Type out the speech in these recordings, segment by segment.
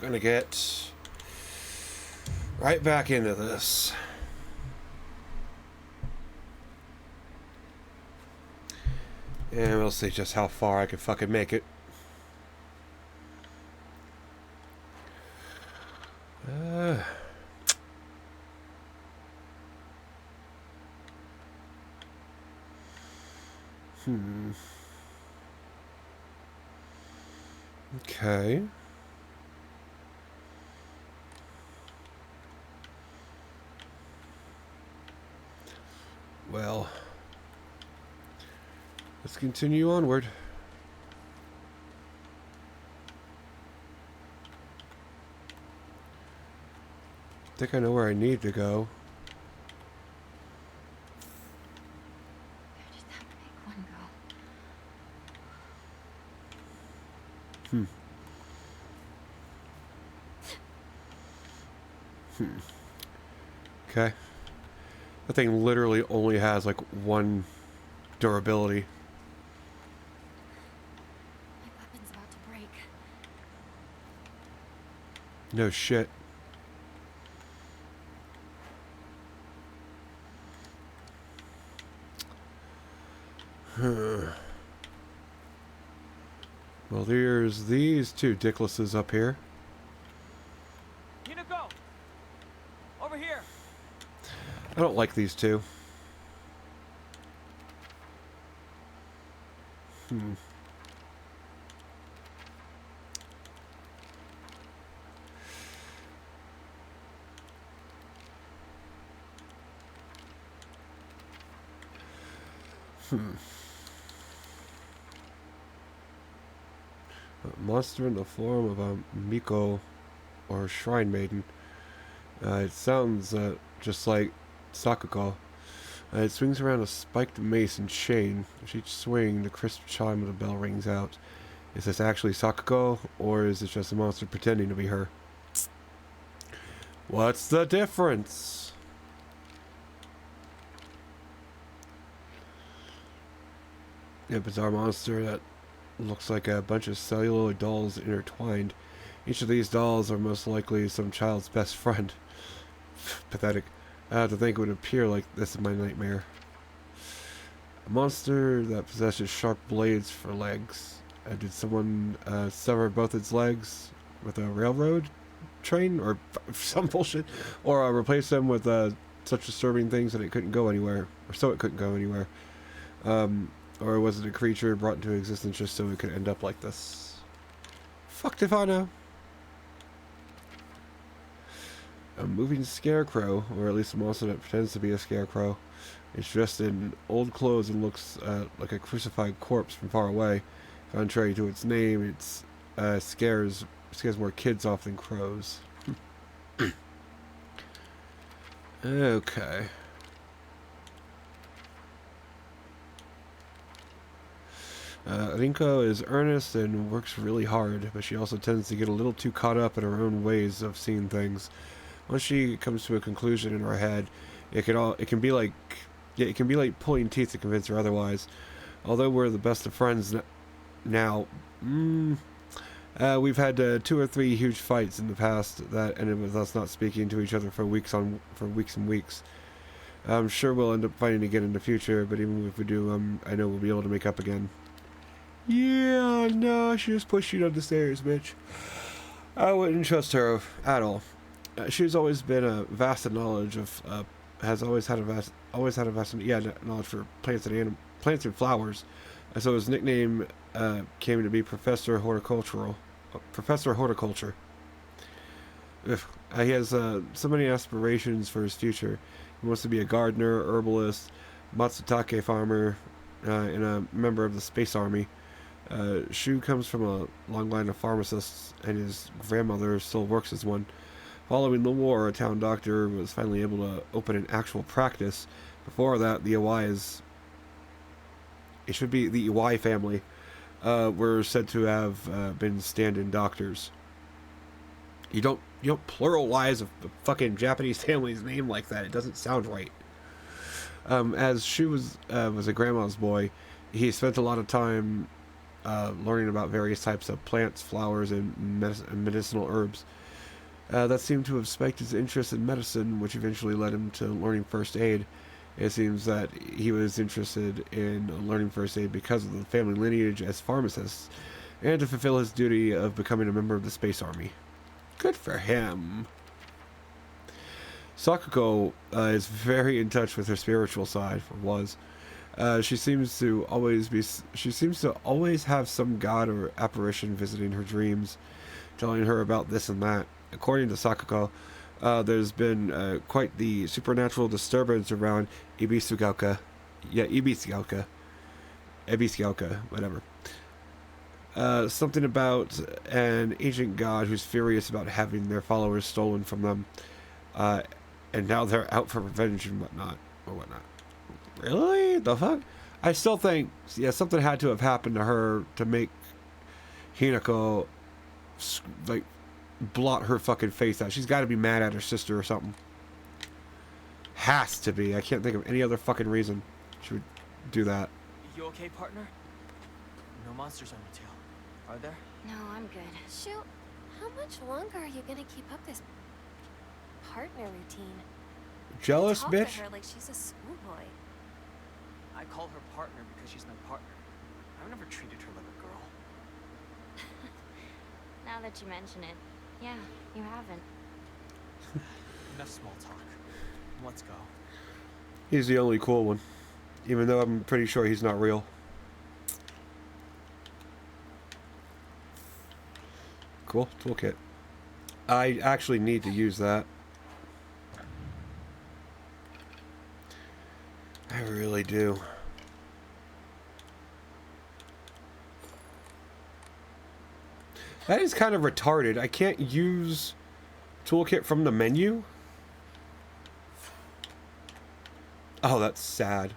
gonna get right back into this. And we'll see just how far I can fucking make it. Okay. Well, let's continue onward. I think I know where I need to go. Where did that big one go? Okay. That thing literally only has like one durability. My weapon's about to break. No shit. Well, there's these two Dicklesses up here. Go. Over here. I don't like these two. A monster in the form of a Miko or Shrine Maiden. It sounds just like Sakuko. It swings around a spiked mace and chain. With each swing, the crisp chime of the bell rings out. Is this actually Sakuko, or is it just a monster pretending to be her? What's the difference? A bizarre monster that looks like a bunch of celluloid dolls intertwined. Each of these dolls are most likely some child's best friend. Pathetic. To think it would appear like this in my nightmare. A monster that possesses sharp blades for legs. Did someone sever both its legs with a railroad train or some bullshit? Or replace them with such disturbing things that it couldn't go anywhere? Or so it couldn't go anywhere. Or was it a creature brought into existence just so it could end up like this? Fucked if I know. A moving scarecrow, or at least a monster that pretends to be a scarecrow. It's dressed in old clothes and looks like a crucified corpse from far away. Contrary to its name, it scares more kids off than crows. Okay. Rinko is earnest and works really hard, but she also tends to get a little too caught up in her own ways of seeing things. Once she comes to a conclusion in her head, it can be like pulling teeth to convince her otherwise. Although we're the best of friends now, we've had 2 or 3 huge fights in the past that ended with us not speaking to each other for weeks and weeks. I'm sure we'll end up fighting again in the future, but even if we do, I know we'll be able to make up again. Yeah, no, she just pushed you down the stairs, bitch. I wouldn't trust her at all. She's always been a vast knowledge of, has always had a vast knowledge for plants and flowers. So his nickname came to be Professor Horticulture. He has so many aspirations for his future. He wants to be a gardener, herbalist, matsutake farmer, and a member of the Space Army. Shu comes from a long line of pharmacists, and his grandmother still works as one. Following the war, a town doctor was finally able to open an actual practice. Before that, the Iwai family were said to have been stand-in doctors. You don't pluralize a fucking Japanese family's name like that. It doesn't sound right. As Shu was a grandma's boy, he spent a lot of time learning about various types of plants, flowers, and medicinal herbs. That seemed to have spiked his interest in medicine, which eventually led him to learning first aid. It seems that he was interested in learning first aid because of the family lineage as pharmacists, and to fulfill his duty of becoming a member of the Space Army. Good for him. Sakuko is very in touch with her spiritual side, or was. She seems to always have some god or apparition visiting her dreams, telling her about this and that. According to Sakuko, there's been quite the supernatural disturbance around Ibisugaoka. Yeah, Ibisugaoka, whatever. Something about an ancient god who's furious about having their followers stolen from them. And now they're out for revenge and whatnot. Or whatnot. Really? The fuck? I still think, yeah, something had to have happened to her to make Hinako, like, blot her fucking face out. She's got to be mad at her sister or something. Has to be. I can't think of any other fucking reason she would do that. You okay, partner? No monsters on your tail, are there? No, I'm good. Shoot, how much longer are you gonna keep up this partner routine? Jealous, Talk bitch? to her like she's a schoolboy. I call her partner because she's my partner. I've never treated her like a girl. Now that you mention it, yeah, you haven't. Enough small talk. Let's go. He's the only cool one. Even though I'm pretty sure he's not real. Cool, toolkit. I actually need to use that. I really do. That is kind of retarded. I can't use toolkit from the menu. Oh, that's sad.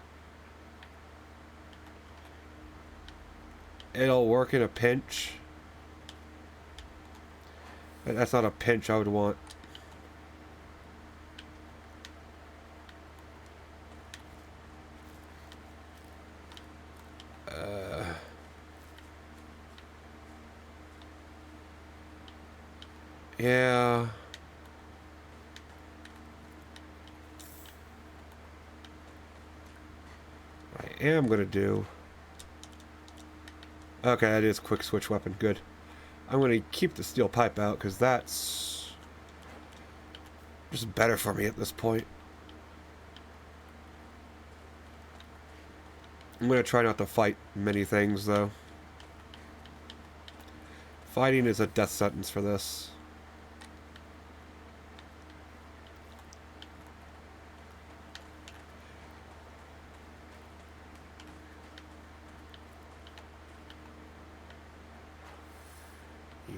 It'll work in a pinch. But that's not a pinch I would want. Yeah. I am gonna do. Okay, that is quick switch weapon. Good. I'm gonna keep the steel pipe out because that's just better for me at this point. I'm gonna try not to fight many things though. Fighting is a death sentence for this.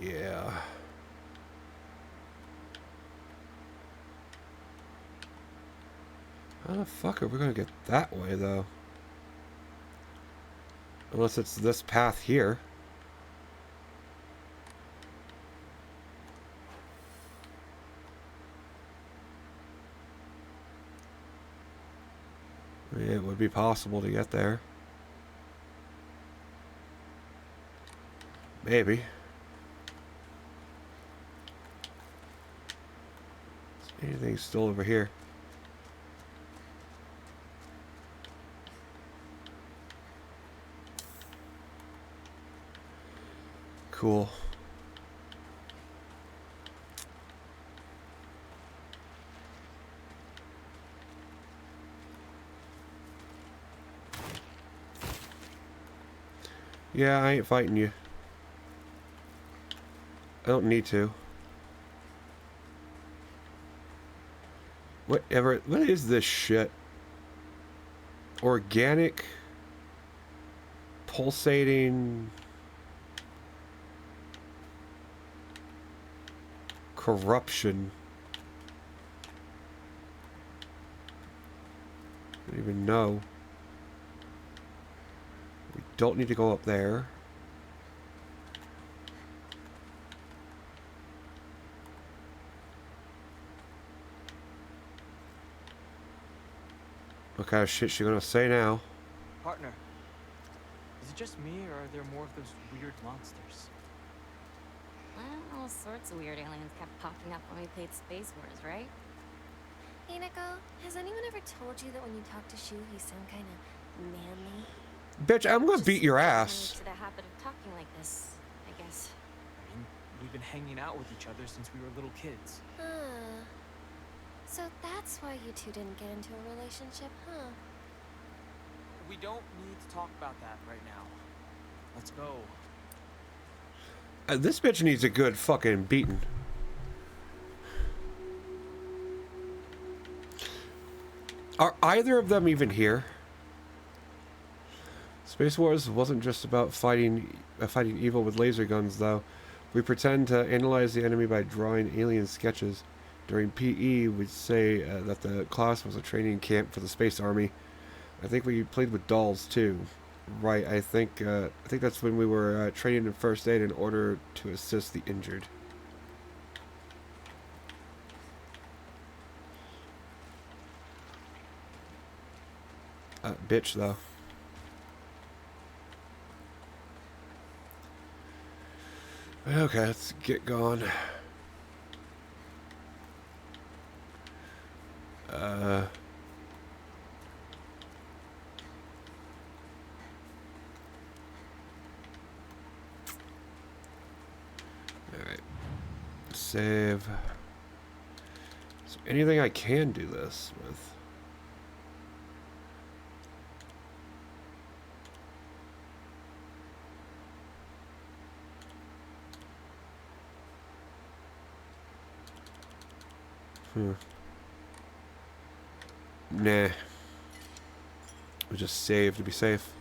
Yeah. How the fuck are we gonna get that way, though? Unless it's this path here. It would be possible to get there. Maybe. Anything still over here? Cool. Yeah, I ain't fighting you. I don't need to. What is this shit? Organic pulsating corruption. I don't even know. We don't need to go up there. What kind of shit she gonna say now? Partner, is it it just me, or are there more of those weird monsters? Well, all sorts of weird aliens kept popping up when we played Space Wars, right? Hey, Nico, has anyone ever told you that when you talk to Shu, you sound kind of manly? Bitch, I'm gonna Just beat your getting ass. used to the habit of talking like this, I guess. I mean, we've been hanging out with each other since we were little kids. So that's why you two didn't get into a relationship, huh? We don't need to talk about that right now. Let's go. This bitch needs a good fucking beating. Are either of them even here? Space Wars wasn't just about fighting evil with laser guns, though. We pretend to analyze the enemy by drawing alien sketches. During PE, we'd say that the class was a training camp for the Space Army. I think we played with dolls too. Right, I think that's when we were training in first aid in order to assist the injured. Bitch, though. Okay, let's get going. Alright. Save. Is there anything I can do this with? Nah. We just save to be safe.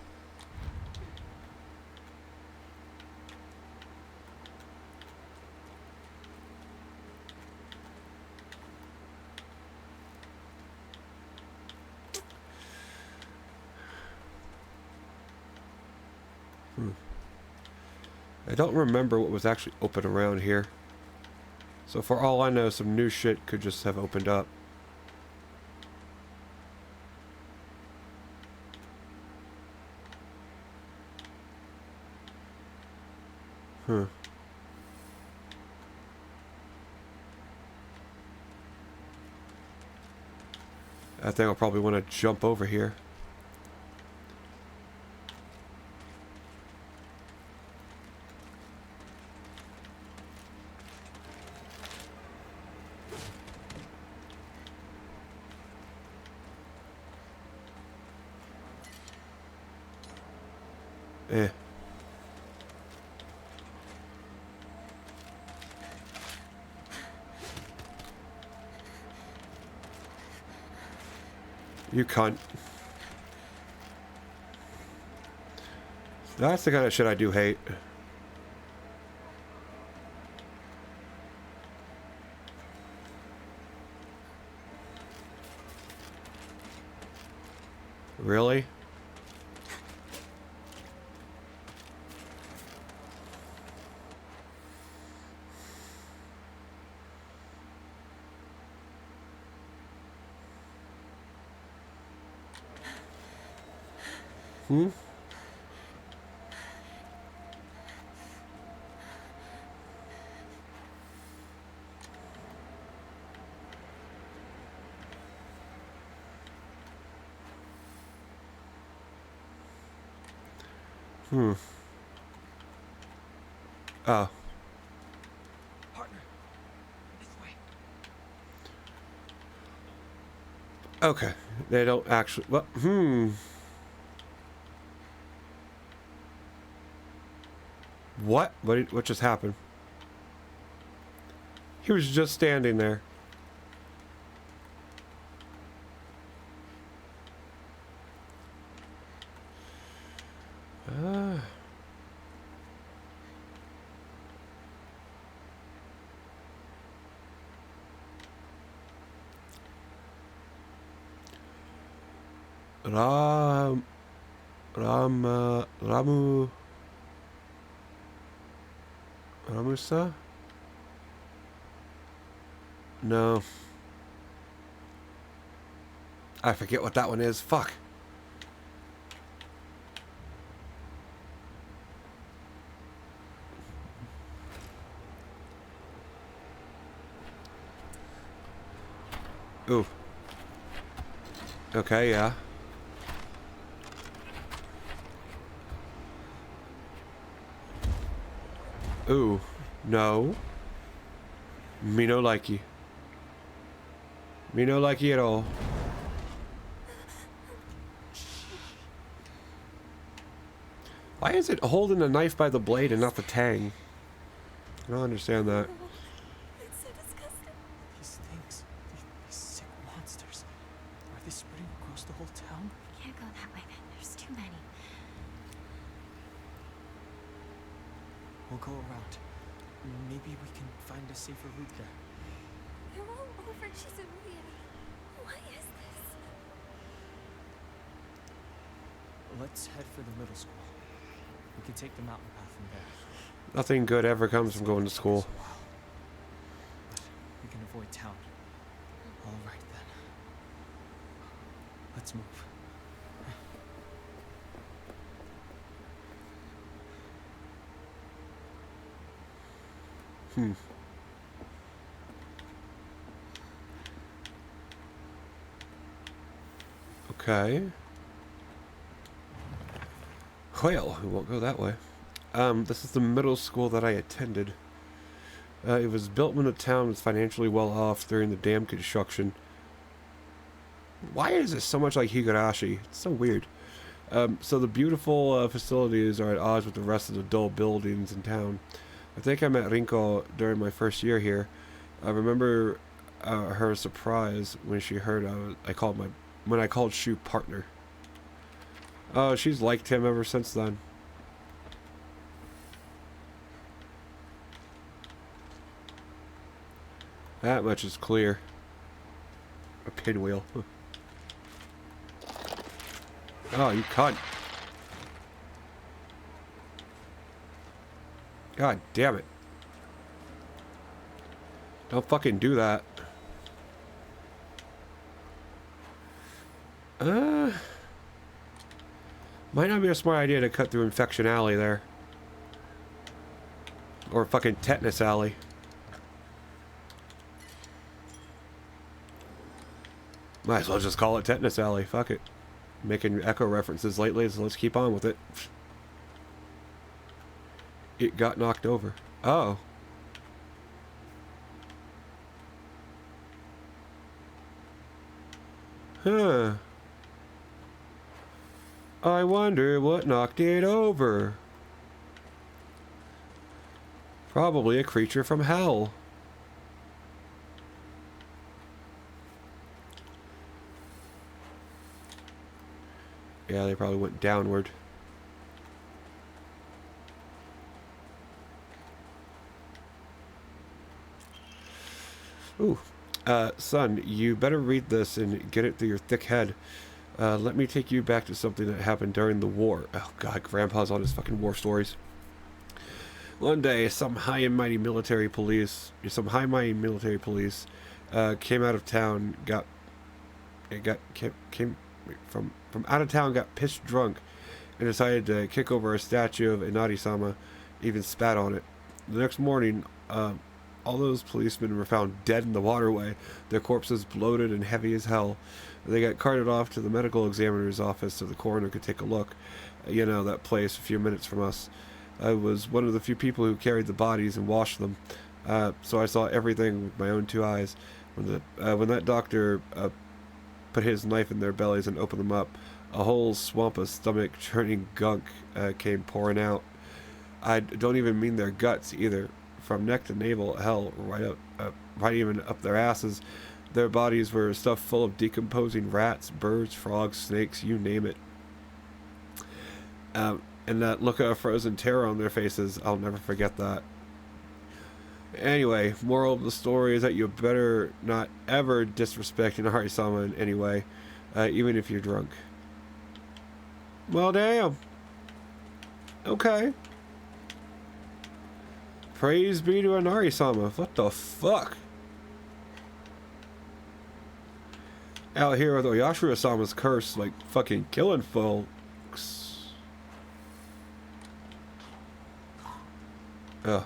I don't remember what was actually open around here. So for all I know, some new shit could just have opened up. I think I'll probably want to jump over here. Eh. You cunt. That's the kind of shit I do hate. Really? Oh. Partner, this way. Okay. They don't actually... What? What just happened? He was just standing there. Ramusa? No. I forget what that one is. Fuck. Ooh. Okay, yeah. Ooh. No. Me no likey. Me no likey at all. Why is it holding the knife by the blade and not the tang? I don't understand that. Oh, it's so disgusting. These things, these sick monsters, are they spreading across the whole town? Can't go that way, man. There's too many. We'll go around. Maybe we can find a safer route there. They're all over Chizuya. What is this? Let's head for the middle school. We can take the mountain path from there. Nothing good ever comes from going to school. But we can avoid town. All right then. Let's move. Okay. Well, we won't go that way. This is the middle school that I attended. It was built when the town was financially well off during the dam construction. Why is it so much like Higurashi? It's so weird. So the beautiful facilities are at odds with the rest of the dull buildings in town. I think I met Rinko during my first year here. I remember her surprise when she heard when I called Shu partner. Oh, she's liked him ever since then. That much is clear. A pinwheel. Oh, you cunt. God damn it. Don't fucking do that. Might not be a smart idea to cut through Infection Alley there. Or fucking Tetanus Alley. Might as well just call it Tetanus Alley. Fuck it. Making Echo references lately, so let's keep on with it. It got knocked over. Oh. Huh. I wonder what knocked it over. Probably a creature from hell. Yeah, they probably went downward. Ooh. Son, you better read this and get it through your thick head. Let me take you back to something that happened during the war. Oh god, Grandpa's on his fucking war stories. One day, some high and mighty military police came out of town, came from out of town, got pissed drunk, and decided to kick over a statue of Inari-sama, even spat on it. The next morning, all those policemen were found dead in the waterway, their corpses bloated and heavy as hell. They got carted off to the medical examiner's office so the coroner could take a look. You know, that place a few minutes from us. I was one of the few people who carried the bodies and washed them, so I saw everything with my own two eyes. When that doctor put his knife in their bellies and opened them up, a whole swamp of stomach-churning gunk came pouring out. I don't even mean their guts either. From neck to navel, hell, right even up their asses. Their bodies were stuffed full of decomposing rats, birds, frogs, snakes, you name it. And that look of frozen terror on their faces, I'll never forget that. Anyway, moral of the story is that you better not ever disrespect Inari-sama in any way, even if you're drunk. Well, damn. Okay. Praise be to Inari-sama. What the fuck? Out here with Oyashiro-sama's curse, like, fucking killing folks. Ugh.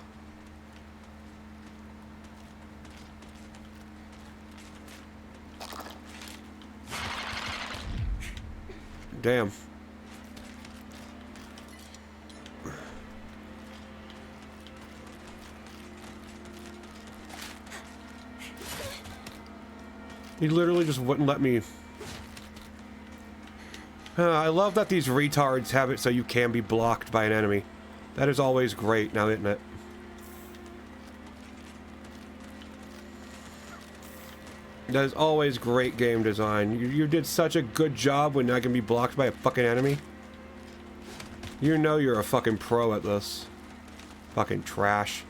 Damn. He literally just wouldn't let me. I love that these retards have it so you can be blocked by an enemy. That is always great, now isn't it? That is always great game design. You did such a good job when I can be blocked by a fucking enemy. You know you're a fucking pro at this. Fucking trash.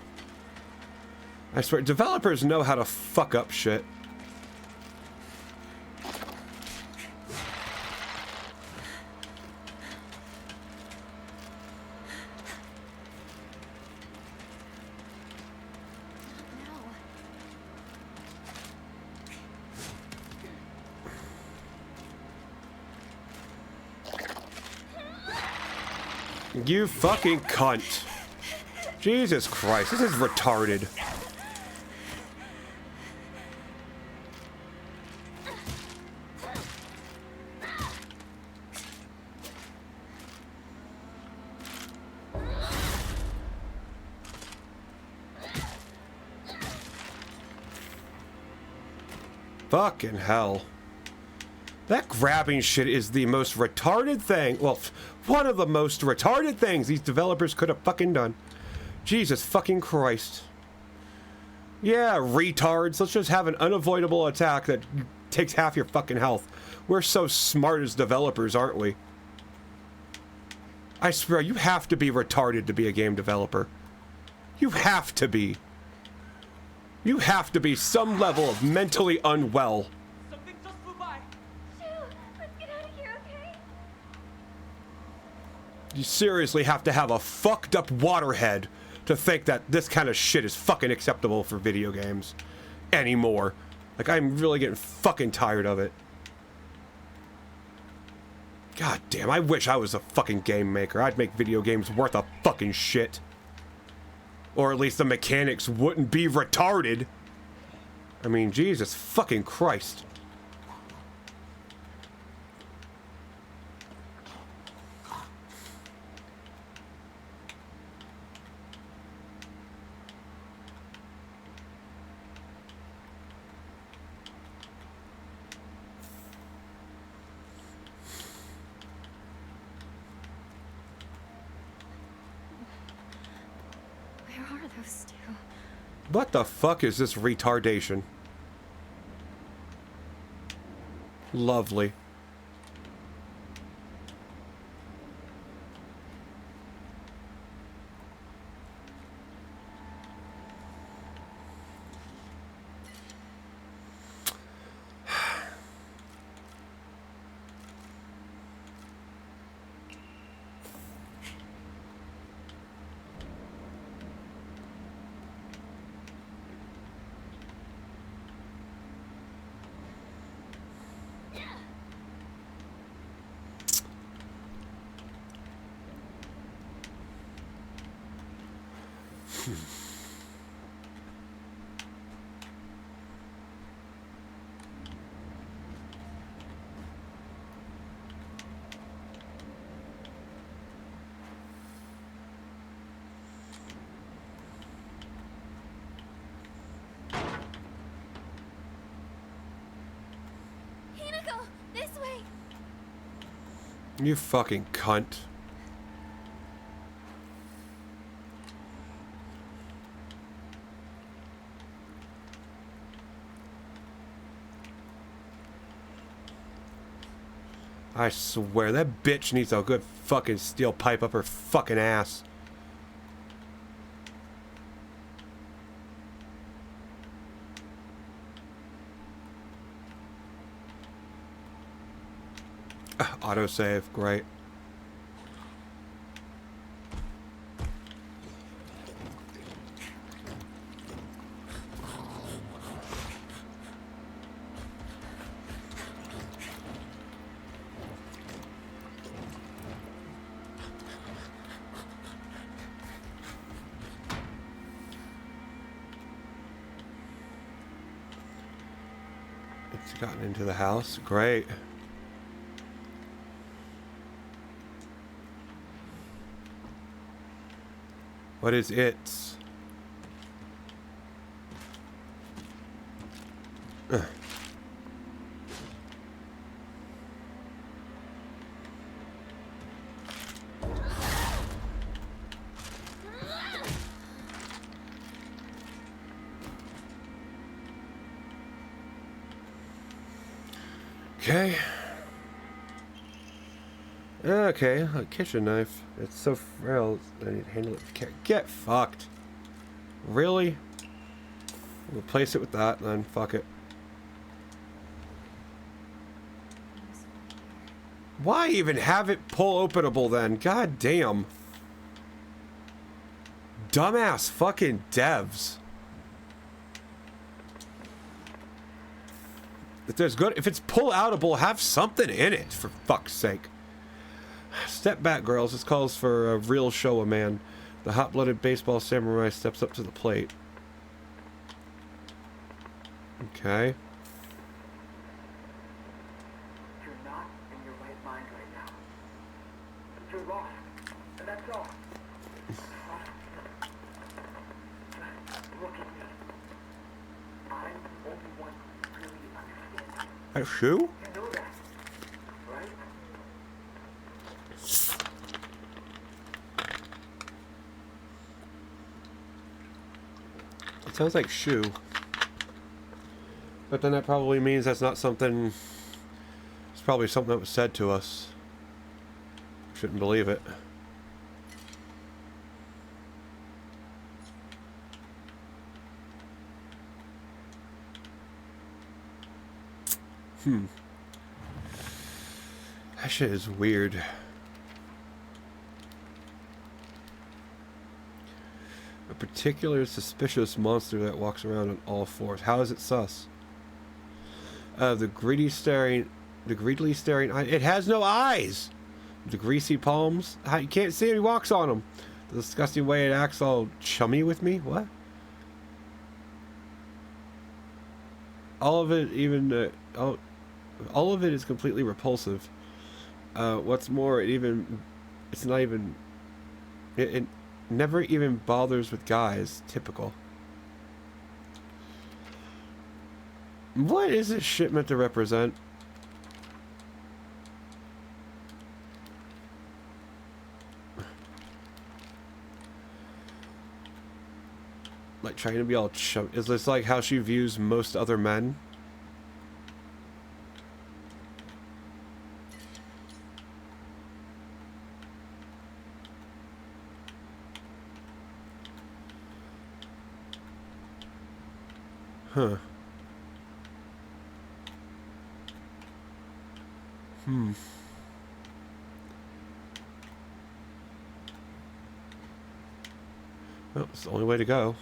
I swear, developers know how to fuck up shit. You fucking cunt. Jesus Christ, this is retarded. Fucking hell. That grabbing shit is the most retarded thing. Well, one of the most retarded things these developers could have fucking done. Jesus fucking Christ. Yeah, retards. Let's just have an unavoidable attack that takes half your fucking health. We're so smart as developers, aren't we? I swear, you have to be retarded to be a game developer. You have to be. You have to be some level of mentally unwell. Something just flew by. Shoo, let's get out of here, okay? You seriously have to have a fucked up waterhead to think that this kind of shit is fucking acceptable for video games anymore. Like, I'm really getting fucking tired of it. God damn, I wish I was a fucking game maker. I'd make video games worth a fucking shit. Or at least the mechanics wouldn't be retarded. I mean, Jesus fucking Christ. Where are those two? What the fuck is this retardation? Lovely. Hinako, this way! You fucking cunt. I swear, that bitch needs a good fucking steel pipe up her fucking ass. Autosave, great. It's gotten into the house, great. What is it? Ugh. Okay. Okay, a kitchen knife. It's so frail. I need to handle it. Get fucked. Really? Replace it with that, then fuck it. Why even have it pull openable then? God damn. Dumbass fucking devs. If it's pull outable, have something in it, for fuck's sake. Step back, girls. This calls for a real show of man. The hot-blooded baseball samurai steps up to the plate. Okay. You're not in your right mind right now. You're lost, and that's all. Look at me. I'm the only one who really understands. A shoe? You know that, right? It sounds like shoe. But then that probably means that's not something... It's probably something that was said to us. Shouldn't believe it. That shit is weird. A particular suspicious monster that walks around on all fours. How is it sus? The greedily staring eye. It has no eyes. The greasy palms. You can't see him. He walks on them. The disgusting way it acts, all chummy with me. What? All of it, even all of it is completely repulsive. What's more, it's not even. It never even bothers with guys. Typical. What is this shit meant to represent? Like trying to be all chum. Is this like how she views most other men? Huh. Well, it's the only way to go.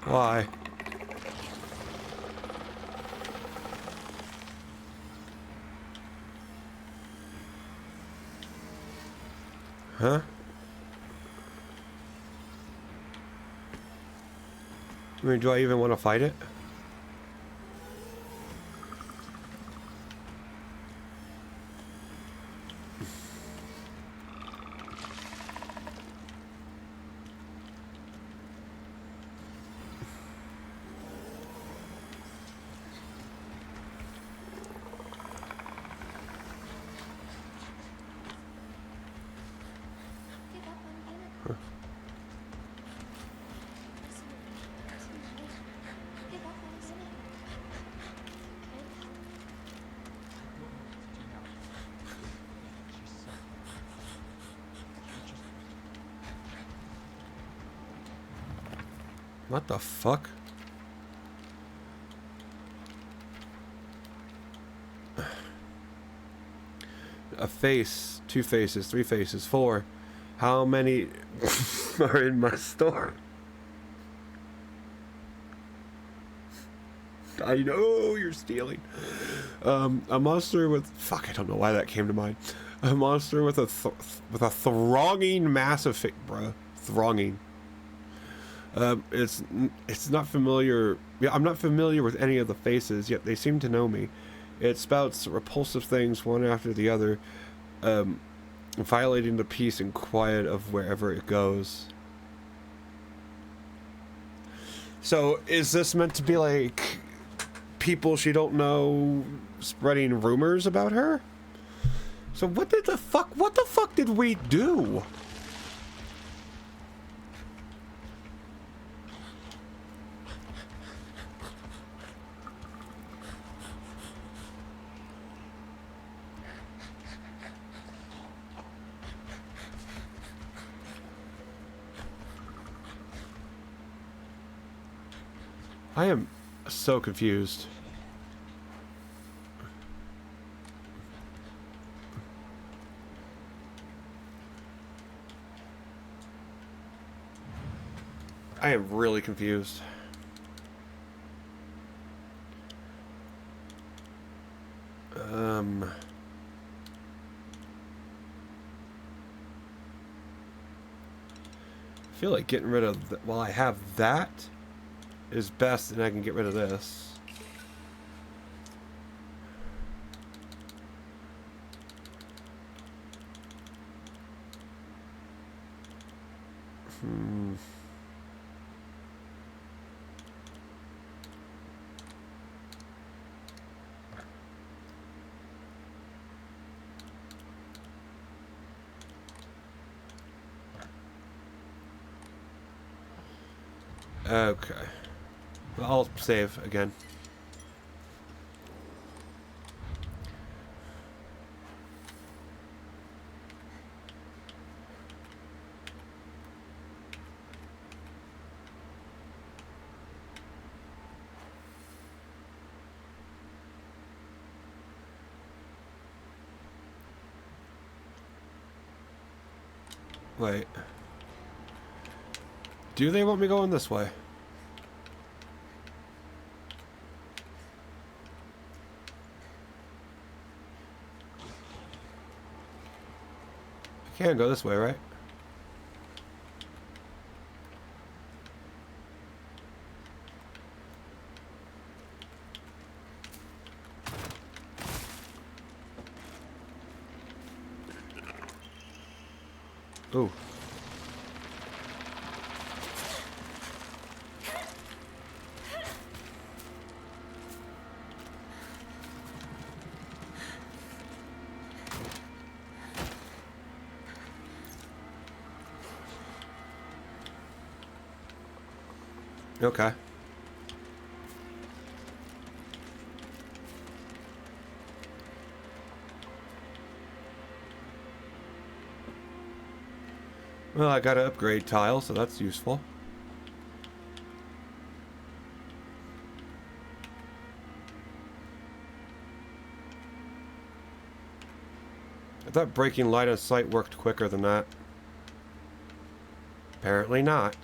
Why? Huh? I mean, do I even want to fight it? What the fuck? A face, 2 faces, 3 faces, 4. How many are in my store? I know you're stealing. A monster with fuck. I don't know why that came to mind. A monster with a thronging mass of bruh, thronging. It's not familiar. Yeah, I'm not familiar with any of the faces, yet they seem to know me. It spouts repulsive things one after the other, violating the peace and quiet of wherever it goes. So, is this meant to be like people she don't know spreading rumors about her? So what the fuck did we do? I am so confused. I am really confused. I feel like getting rid of while I have that is best, and I can get rid of this. Okay. Well, I'll save again. Wait. Do they want me going this way? I can't go this way, right? Ooh. Okay. Well, I got an upgrade tile, so that's useful. I thought breaking line of sight worked quicker than that. Apparently not.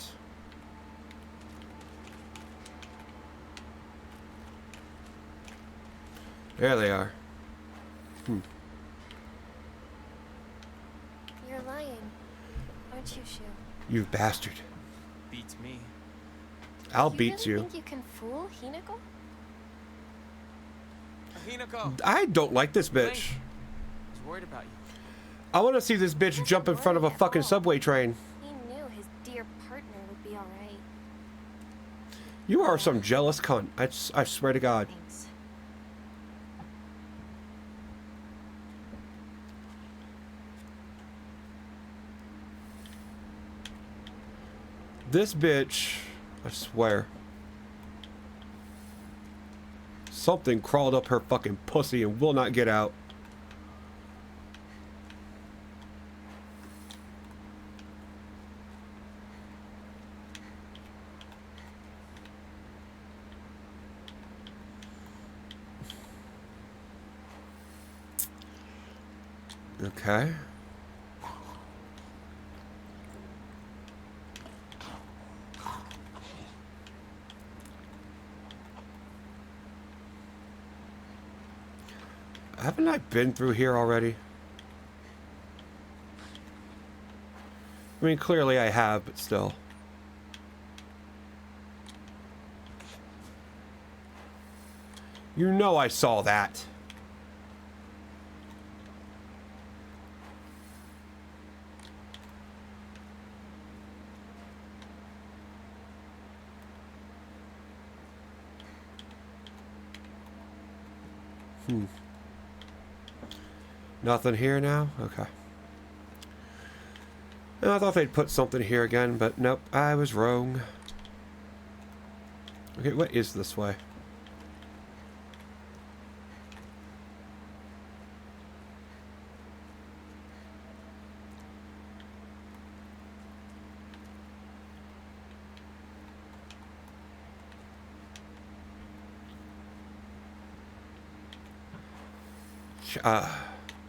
There they are. You're lying, aren't you, Shu? You bastard. Beats me. I'll You beat really you. think you can fool Hinako? Hinako! I don't like this bitch. I was worried about you. I want to see this bitch jump in front of a fucking subway train. He knew his dear partner would be alright. You are some jealous cunt. I swear to God. Thanks. This bitch, I swear. Something crawled up her fucking pussy and will not get out. Okay. Haven't I been through here already? I mean, clearly I have, but still. You know I saw that. Nothing here now? Okay. I thought they'd put something here again, but nope, I was wrong. Okay, what is this way?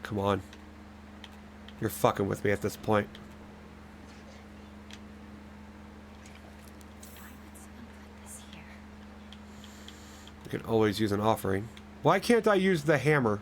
Come on. You're fucking with me at this point. Why would someone put this here? You can always use an offering. Why can't I use the hammer?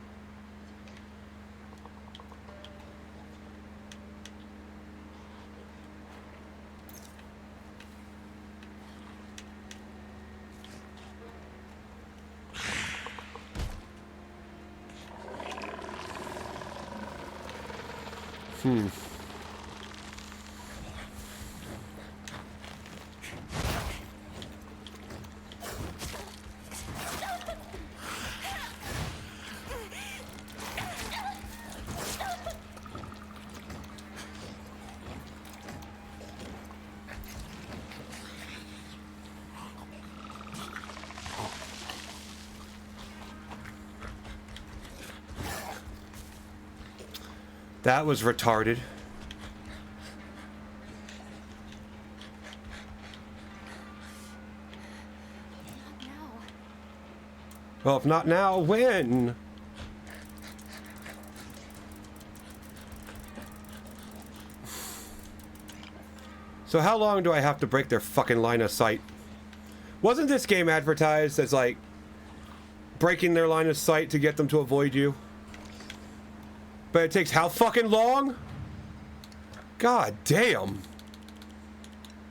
That was retarded. Not now. Well, if not now, when? So how long do I have to break their fucking line of sight? Wasn't this game advertised as, like, breaking their line of sight to get them to avoid you? But it takes how fucking long? God damn.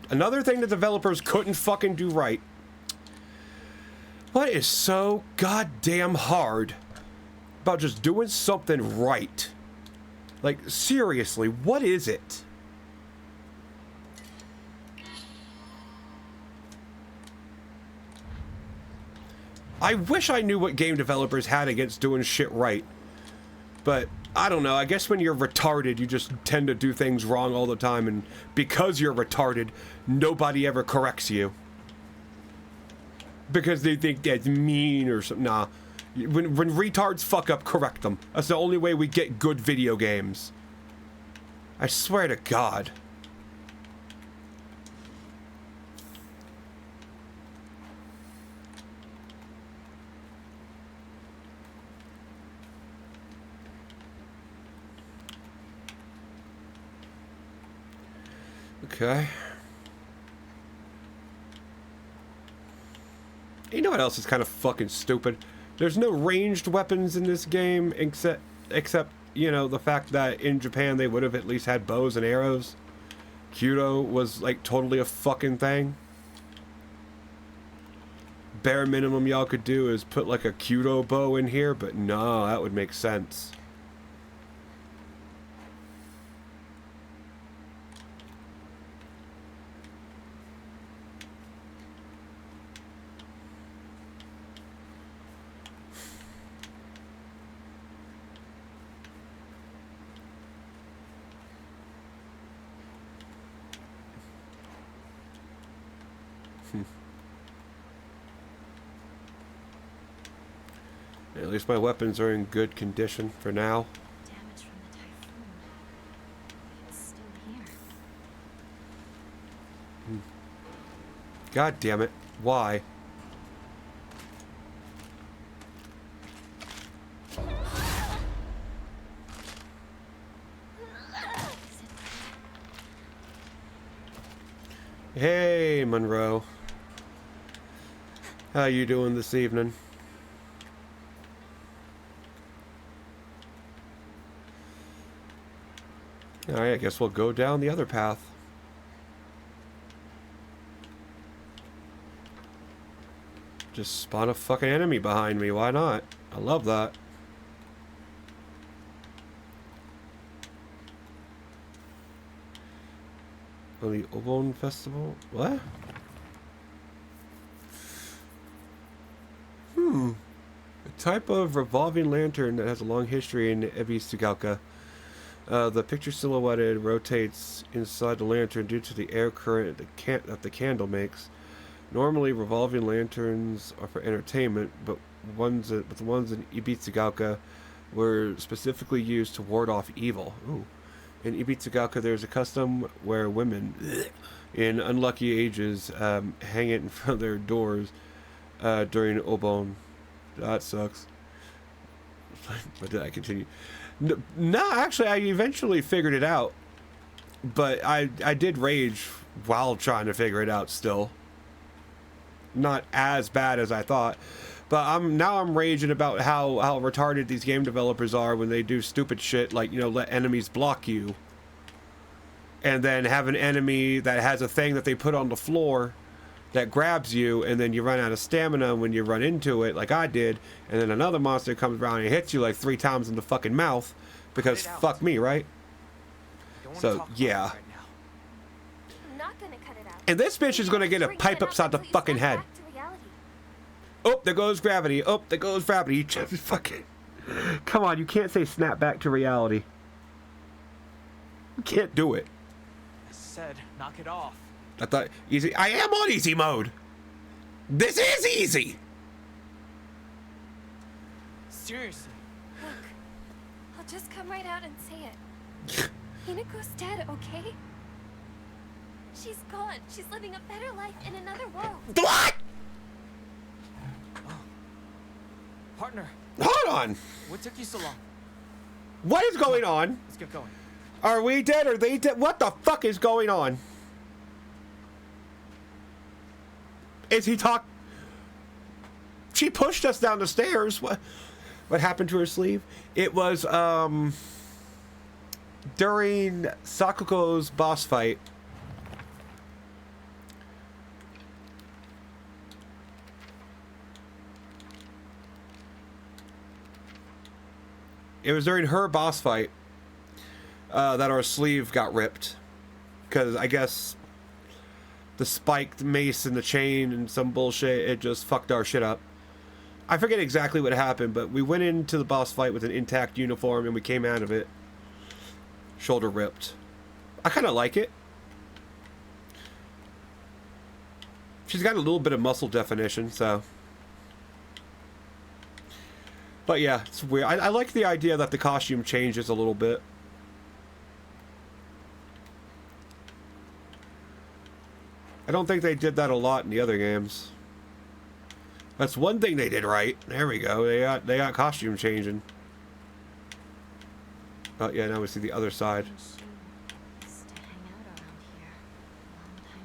Another thing the developers couldn't fucking do right. What is so goddamn hard about just doing something right? Like, seriously, what is it? I wish I knew what game developers had against doing shit right. But, I don't know, I guess when you're retarded, you just tend to do things wrong all the time, and because you're retarded, nobody ever corrects you. Because they think that's mean or something. Nah. When retards fuck up, correct them. That's the only way we get good video games. I swear to God. Okay. You know what else is kind of fucking stupid? There's no ranged weapons in this game except, you know, the fact that in Japan they would have at least had bows and arrows. Kyudo was like totally a fucking thing. Bare minimum y'all could do is put like a Kyudo bow in here, but no, that would make sense. At least my weapons are in good condition for now. Damage from the typhoon. It's still here. God damn it. Why? Hey, Monroe. How you doing this evening? Alright, I guess we'll go down the other path. Just spawn a fucking enemy behind me, why not? I love that. Oh, the Obon Festival? What? A type of revolving lantern that has a long history in Ebisugalka. The picture silhouetted rotates inside the lantern due to the air current that the candle makes. Normally, revolving lanterns are for entertainment, but the ones in Ibitsugauka were specifically used to ward off evil. Ooh. In Ibitsugauka, there's a custom where women in unlucky ages hang it in front of their doors during Obon. That sucks. But did I continue? No, actually, I eventually figured it out. But I did rage while trying to figure it out still. Not as bad as I thought. But I'm raging about how retarded these game developers are when they do stupid shit like, you know, let enemies block you. And then have an enemy that has a thing that they put on the floor that grabs you, and then you run out of stamina when you run into it, like I did, and then another monster comes around and hits you like 3 times in the fucking mouth, because fuck me, right? So, yeah. Right now. I'm not gonna cut it out. And this bitch is gonna get a pipe upside the fucking head. Oh, there goes gravity. Oh, there goes gravity. Just fucking... Come on, you can't say snap back to reality. You can't do it. I said, knock it off. I thought easy. I am on easy mode. This is easy. Seriously. Look, I'll just come right out and say it. Hinako's dead, okay? She's gone. She's living a better life in another world. What? Partner, Hold on. what took you so long? What is going on? Let's get going. Are we dead? Are they dead? What the fuck is going on? Is he talk? She pushed us down the stairs. What happened to her sleeve? It was during Sakuko's boss fight. It was during her boss fight that our sleeve got ripped. Because I guess the spiked mace and the chain and some bullshit, it just fucked our shit up. I forget exactly what happened, but we went into the boss fight with an intact uniform and we came out of it shoulder ripped. I kind of like it. She's got a little bit of muscle definition, so... But yeah, it's weird. I like the idea that the costume changes a little bit. I don't think they did that a lot in the other games. That's one thing they did right. There we go. They got costume changing. Oh yeah, now we see the other side. Used to hang out around here a long time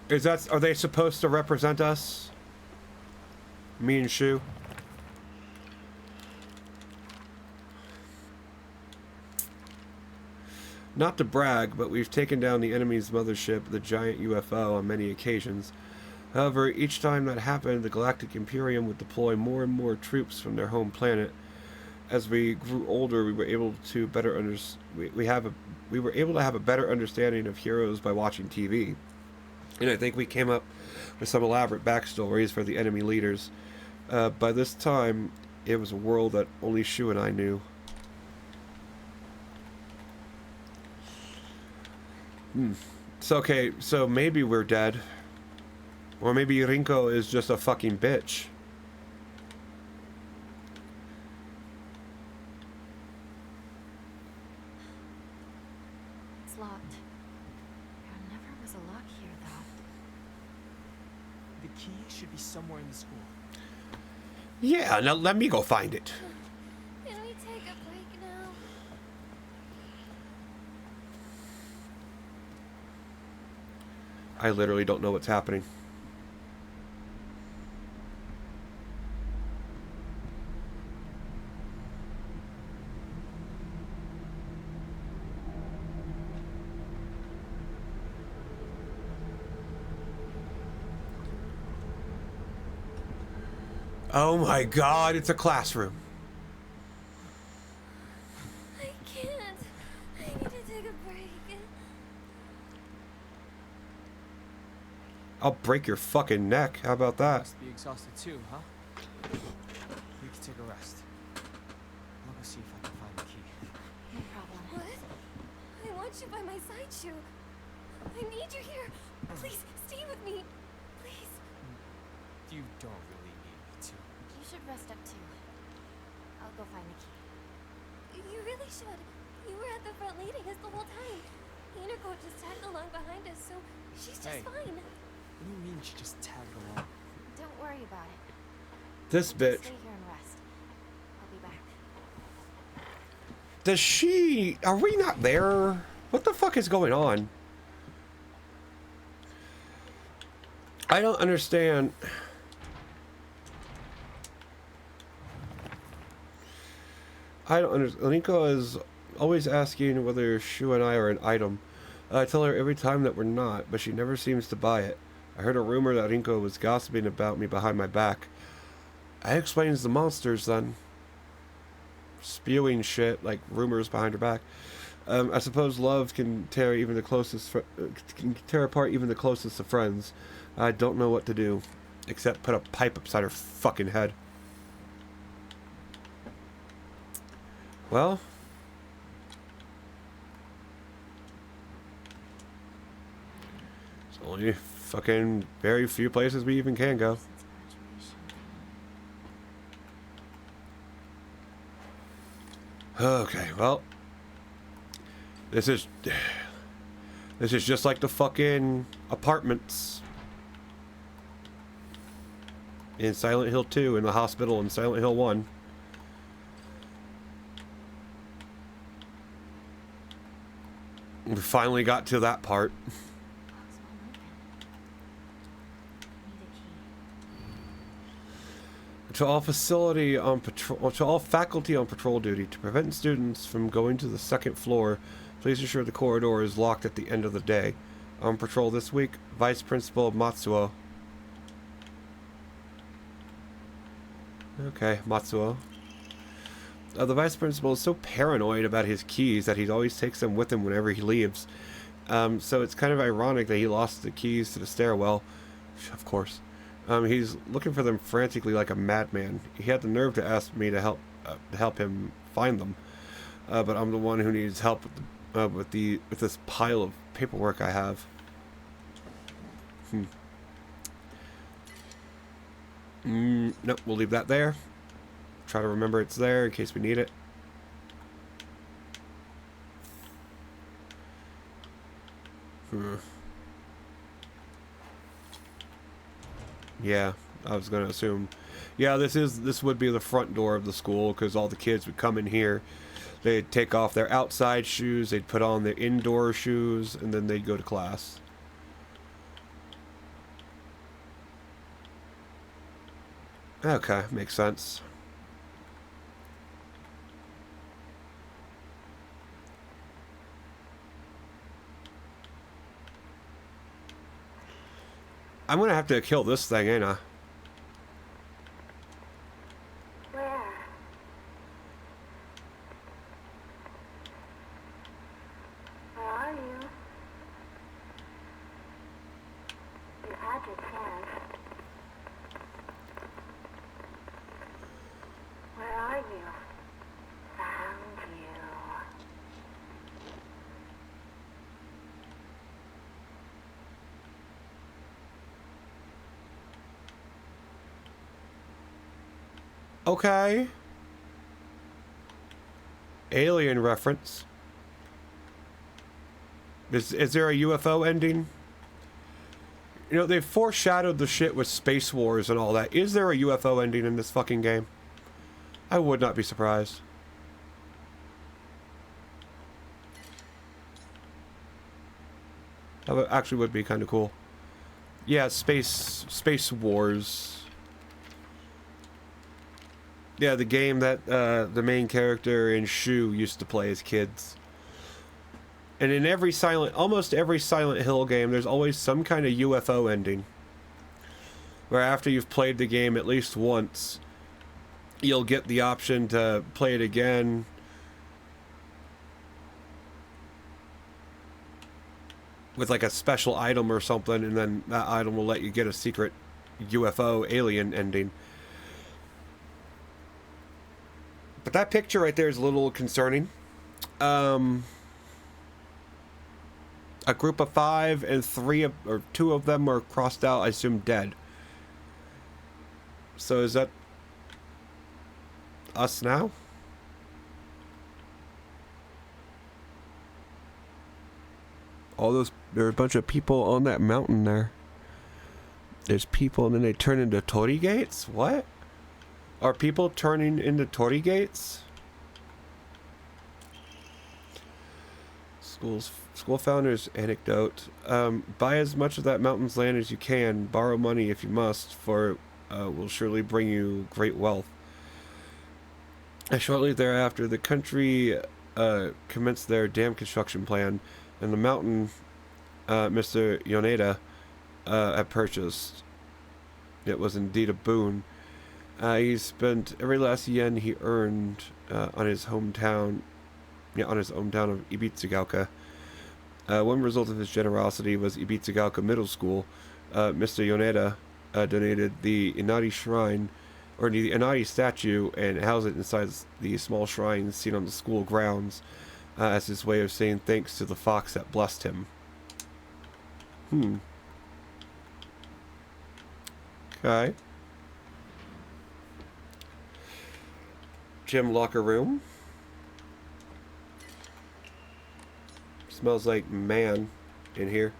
ago. Is that? Are they supposed to represent us? Me and Shu? Not to brag, but we've taken down the enemy's mothership, the giant UFO, on many occasions. However, each time that happened, the Galactic Imperium would deploy more and more troops from their home planet. As we grew older, we were able to we were able to have a better understanding of heroes by watching TV. And I think we came up with some elaborate backstories for the enemy leaders. By this time, it was a world that only Shu and I knew. So, okay, so maybe we're dead. Or maybe Rinko is just a fucking bitch. It's locked. There never was a lock here, though. The key should be somewhere in the school. Yeah, now let me go find it. Can we take a break now? I literally don't know what's happening. Oh my god, it's a classroom. I can't. I need to take a break. I'll break your fucking neck. How about that? Must be exhausted too, huh? We can take a rest. I'll go see if I can find the key. No problem. What? I want you by my side, Shu. I need you here. Please, stay with me. Please. You don't really need me to. You should rest up too. I'll go find the key. You really should. You were at the front leading us the whole time. Hinako just tagged along behind us, so she's just Hey. fine. What do you mean she just tagged along? Don't worry about it. This bitch. Stay here and rest. I'll be back. Does she... Are we not there? What the fuck is going on? I don't understand. I don't understand. Alinko is always asking whether Shu and I are an item. I tell her every time that we're not, but she never seems to buy it. I heard a rumor that Alinko was gossiping about me behind my back. That explains the monsters then. Spewing shit like rumors behind her back. I suppose love can tear even the closest can tear apart even the closest of friends. I don't know what to do except put a pipe upside her fucking head. Well, there's only fucking very few places we even can go. Since graduation. Okay, well, this is just like the fucking apartments in Silent Hill 2 and the hospital in Silent Hill 1. We finally got to that part. Box won't open. Need a key. To all faculty on patrol duty, to prevent students from going to the second floor, please ensure the corridor is locked at the end of the day. On patrol this week, Vice Principal Matsuo. Okay, Matsuo. The Vice Principal is so paranoid about his keys that he always takes them with him whenever he leaves. So it's kind of ironic that he lost the keys to the stairwell. Of course. He's looking for them frantically like a madman. He had the nerve to ask me to help him find them. But I'm the one who needs help with this pile of paperwork I have. Nope, we'll leave that there. Try to remember it's there in case we need it. Yeah, I was gonna assume. Yeah, this would be the front door of the school because all the kids would come in here. They'd take off their outside shoes, they'd put on their indoor shoes, and then they'd go to class. Okay, makes sense. I'm gonna have to kill this thing, ain't I? Where? Where are you? You had your chance. Where are you? Found you. Okay. Alien reference. Is there a UFO ending? You know, they foreshadowed the shit with Space Wars and all that. Is there a UFO ending in this fucking game? I would not be surprised. That actually would be kind of cool. Yeah, Space Wars. Yeah, the game that the main character in Shu used to play as kids. And in almost every Silent Hill game, there's always some kind of UFO ending. Where after you've played the game at least once, you'll get the option to play it again with like a special item or something, and then that item will let you get a secret UFO alien ending. But that picture right there is a little concerning. A group of 5 and 2 of them are crossed out, I assume dead. So is that us now? There are a bunch of people on that mountain there. There's people and then they turn into torii gates? What? Are people turning into torii gates? School founders anecdote. Buy as much of that mountain's land as you can. Borrow money if you must, for it will surely bring you great wealth. Shortly thereafter, the country commenced their dam construction plan, and the mountain Mr. Yoneda had purchased. It was indeed a boon. He spent every last yen he earned on his hometown of Ibitsugaoka. One result of his generosity was Ibitsugaoka Middle School. Mr. Yoneda donated the Inari Shrine, or the Inari statue, and housed it inside the small shrine seen on the school grounds, as his way of saying thanks to the fox that blessed him. Okay. Gym locker room. Smells like man in here.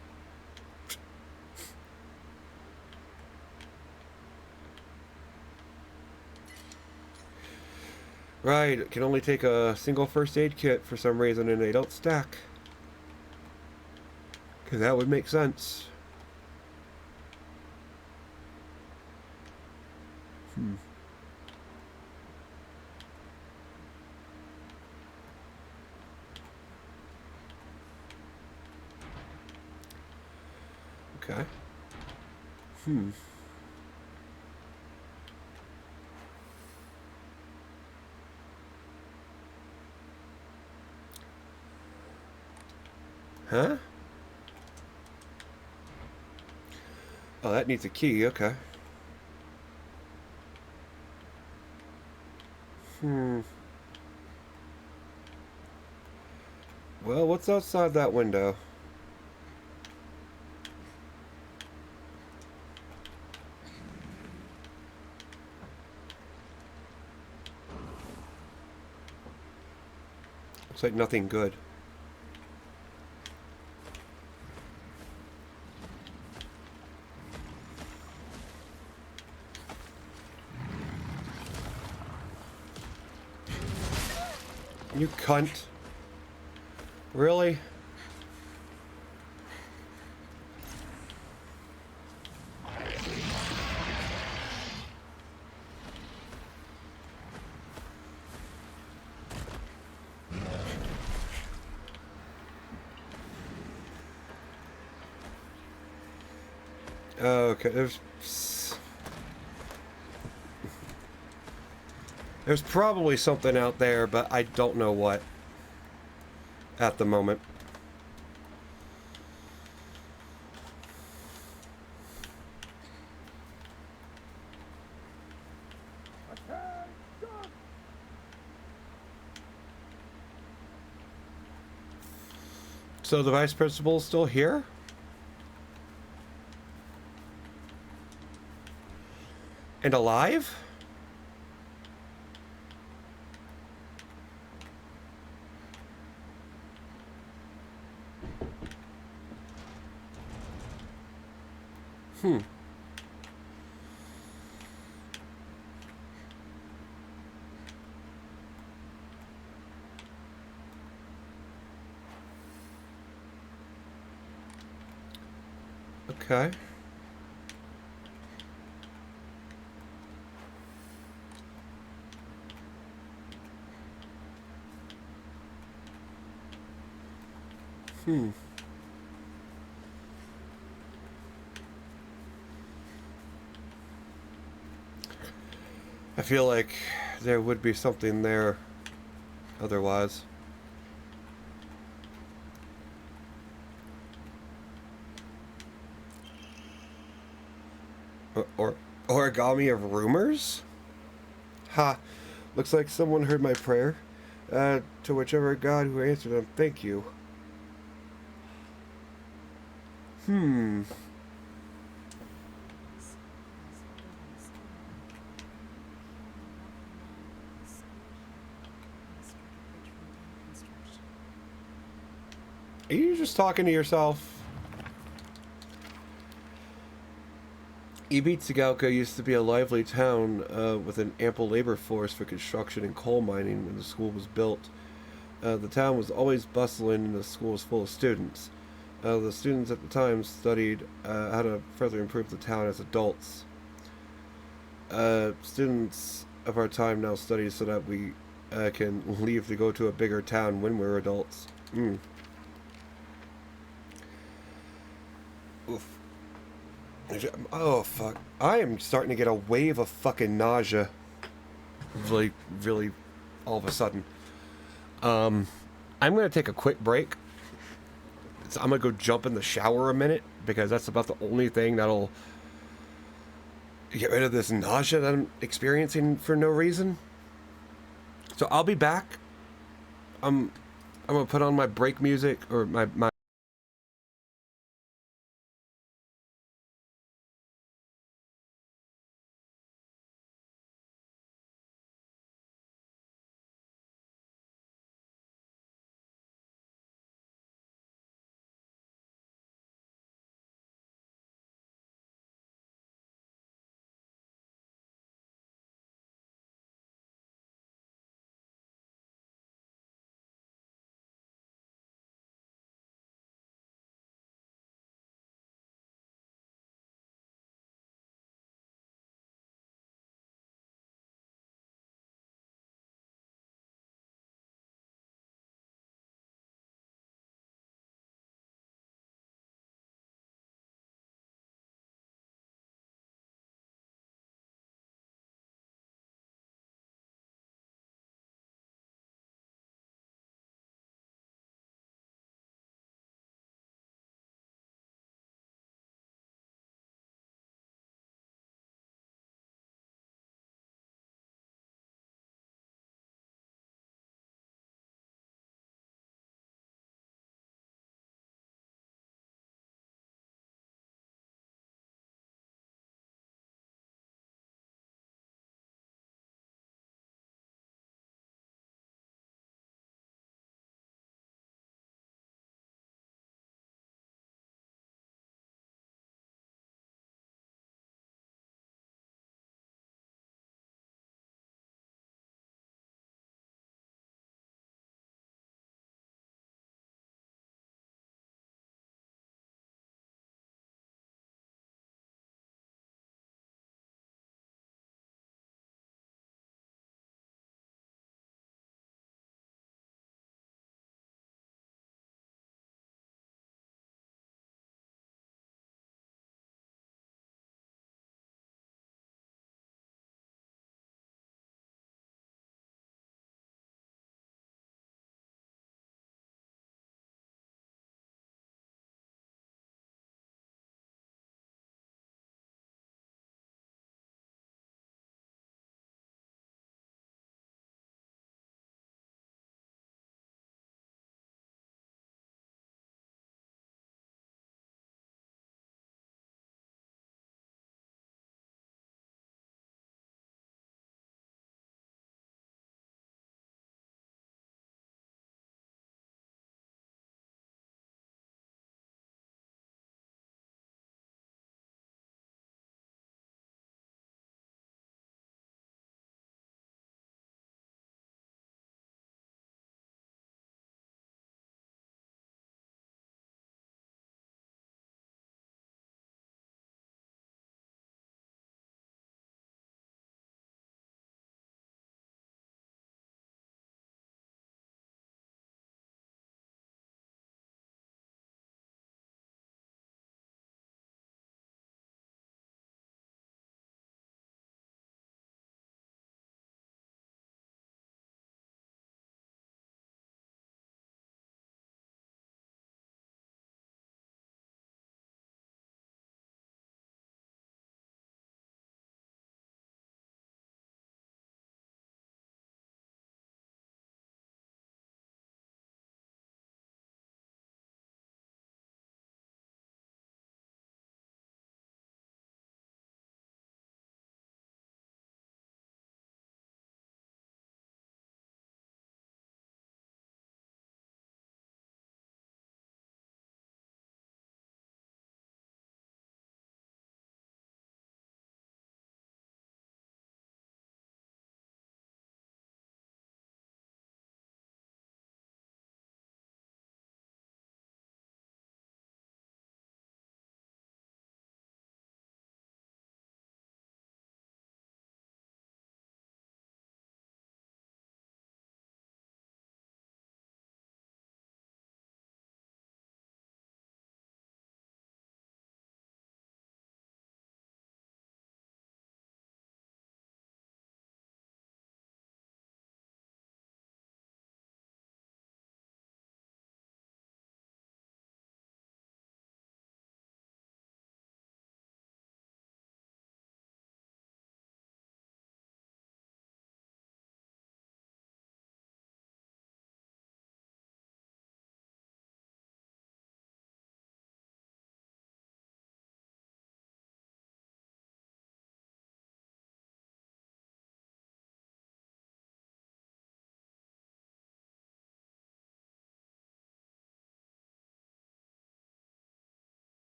Right, it can only take a single first aid kit for some reason, and they don't stack. Because that would make sense. Okay. Huh? Oh, that needs a key, okay. Well, what's outside that window? Looks like nothing good. You cunt. Really? Okay, there's probably something out there, but I don't know what at the moment. So the vice principal is still here? And alive? Okay. I feel like there would be something there otherwise. Or origami of rumors? Ha! Looks like someone heard my prayer. To whichever god who answered them, thank you. Hmm. Are you just talking to yourself? Ibitsugaoka used to be a lively town with an ample labor force for construction and coal mining when the school was built. The town was always bustling and the school was full of students. The students at the time studied how to further improve the town as adults. Students of our time now study so that we can leave to go to a bigger town when we're adults. Oof. Oh, fuck. I am starting to get a wave of fucking nausea. Really, really, all of a sudden. I'm going to take a quick break. So I'm going to go jump in the shower a minute, because that's about the only thing that'll get rid of this nausea that I'm experiencing for no reason. So I'll be back. I'm going to put on my break music, or my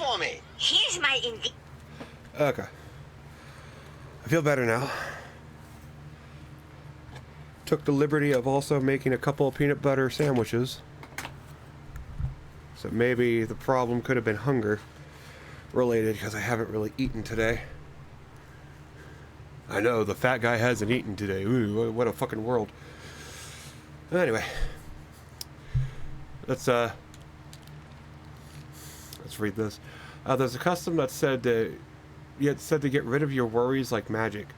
for me. Here's my Okay. I feel better now. Took the liberty of also making a couple of peanut butter sandwiches. So maybe the problem could have been hunger related because I haven't really eaten today. I know, the fat guy hasn't eaten today. Ooh, what a fucking world. Anyway. Let's read this. There's a custom that said to get rid of your worries like magic.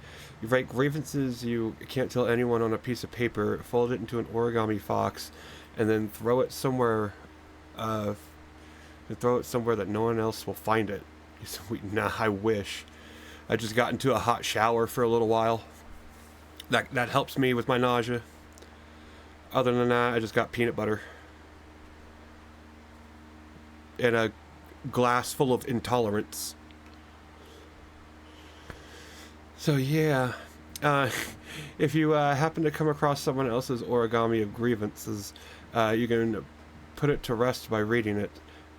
You write grievances you can't tell anyone on a piece of paper, fold it into an origami fox, and then throw it somewhere that no one else will find it. Nah, I wish. I just got into a hot shower for a little while. That helps me with my nausea. Other than that, I just got peanut butter. And a glass full of intolerance. So yeah, if you happen to come across someone else's origami of grievances, you can put it to rest by reading it.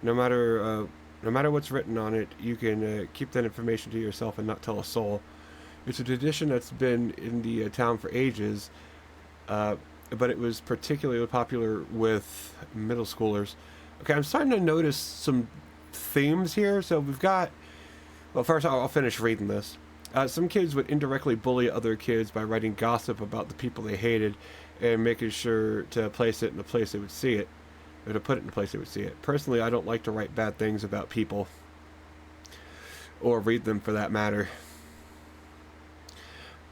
No matter what's written on it, you can keep that information to yourself and not tell a soul. It's a tradition that's been in the town for ages, but it was particularly popular with middle schoolers. Okay, I'm starting to notice some themes here. So we've got... Well, first I'll finish reading this. Some kids would indirectly bully other kids by writing gossip about the people they hated and making sure to place it in the place they would see it. Or to put it in the place they would see it. Personally, I don't like to write bad things about people. Or read them for that matter.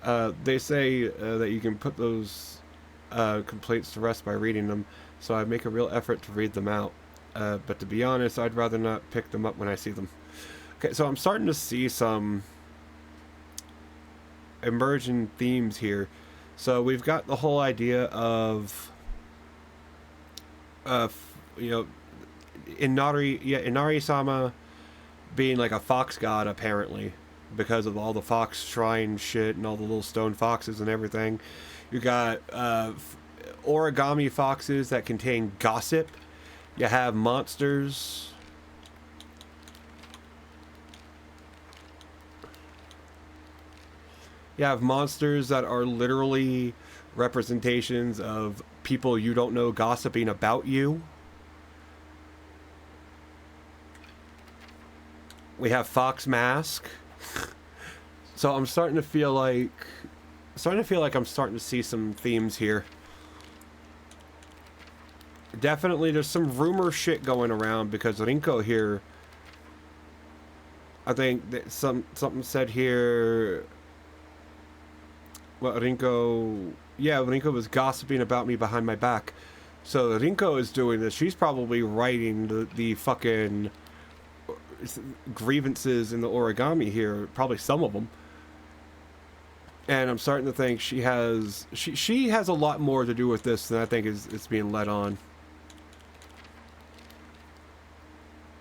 They say that you can put those complaints to rest by reading them, so I make a real effort to read them out. But to be honest, I'd rather not pick them up when I see them. Okay, so I'm starting to see some emerging themes here. So we've got the whole idea of Inari-sama being like a fox god, apparently, because of all the fox shrine shit and all the little stone foxes and everything. You got origami foxes that contain gossip. You have monsters. You have monsters that are literally representations of people you don't know gossiping about you. We have Fox Mask. So I'm starting to feel like I'm starting to see some themes here. Definitely there's some rumor shit going around because Rinko here, I think that something said here, well, Rinko was gossiping about me behind my back. So Rinko is doing this. She's probably writing the fucking grievances in the origami here, probably some of them. And I'm starting to think she has a lot more to do with this than I think is being let on.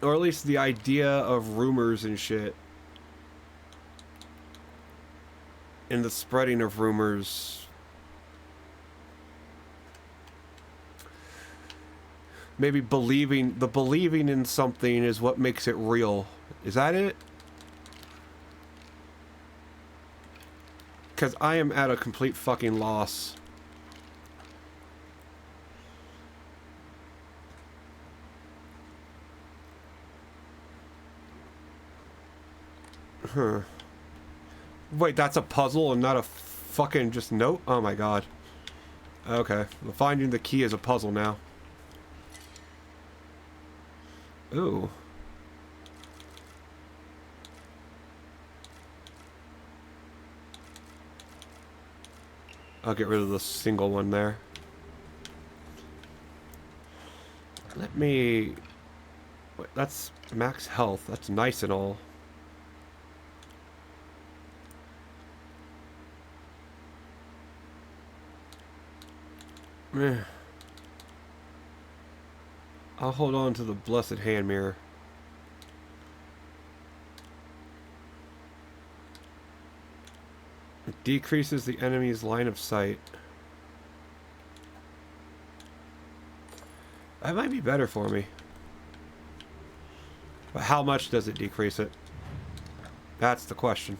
Or at least the idea of rumors and shit. And the spreading of rumors. Maybe believing in something is what makes it real. Is that it? Because I am at a complete fucking loss. Huh. Wait, that's a puzzle and not a fucking just note? Oh my god. Okay. Well, finding the key is a puzzle now. Ooh. I'll get rid of the single one there. Let me... Wait, that's max health. That's nice and all. Meh. I'll hold on to the blessed hand mirror. It decreases the enemy's line of sight. That might be better for me. But how much does it decrease it? That's the question.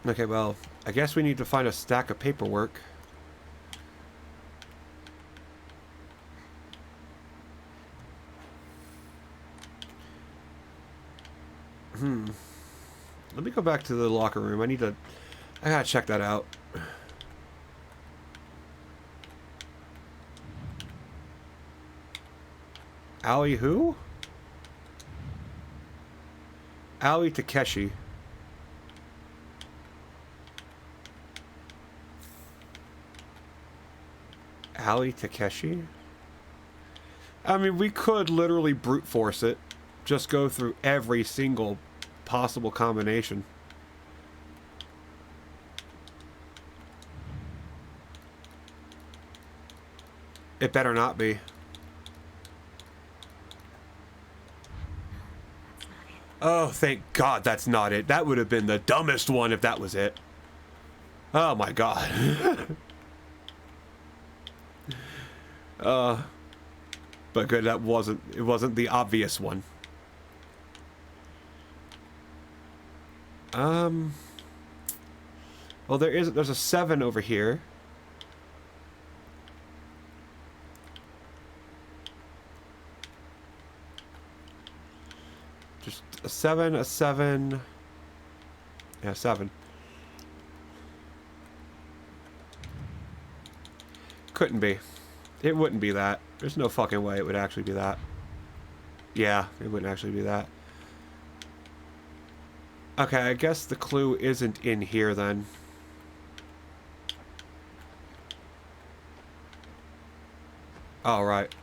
Okay, well, I guess we need to find a stack of paperwork. Let me go back to the locker room. I gotta check that out. Aoi who? Aoi Takeshi. Aoi Takeshi? I mean, we could literally brute force it. Just go through every single possible combination. It better not be. Oh, thank God that's not it. That would have been the dumbest one if that was it. Oh my God. But good, it wasn't the obvious one. Well, there's a 7 over here. Just a 7, a 7. Yeah, 7. Couldn't be. It wouldn't be that. There's no fucking way it would actually be that. Yeah, it wouldn't actually be that. Okay, I guess the clue isn't in here then. All right.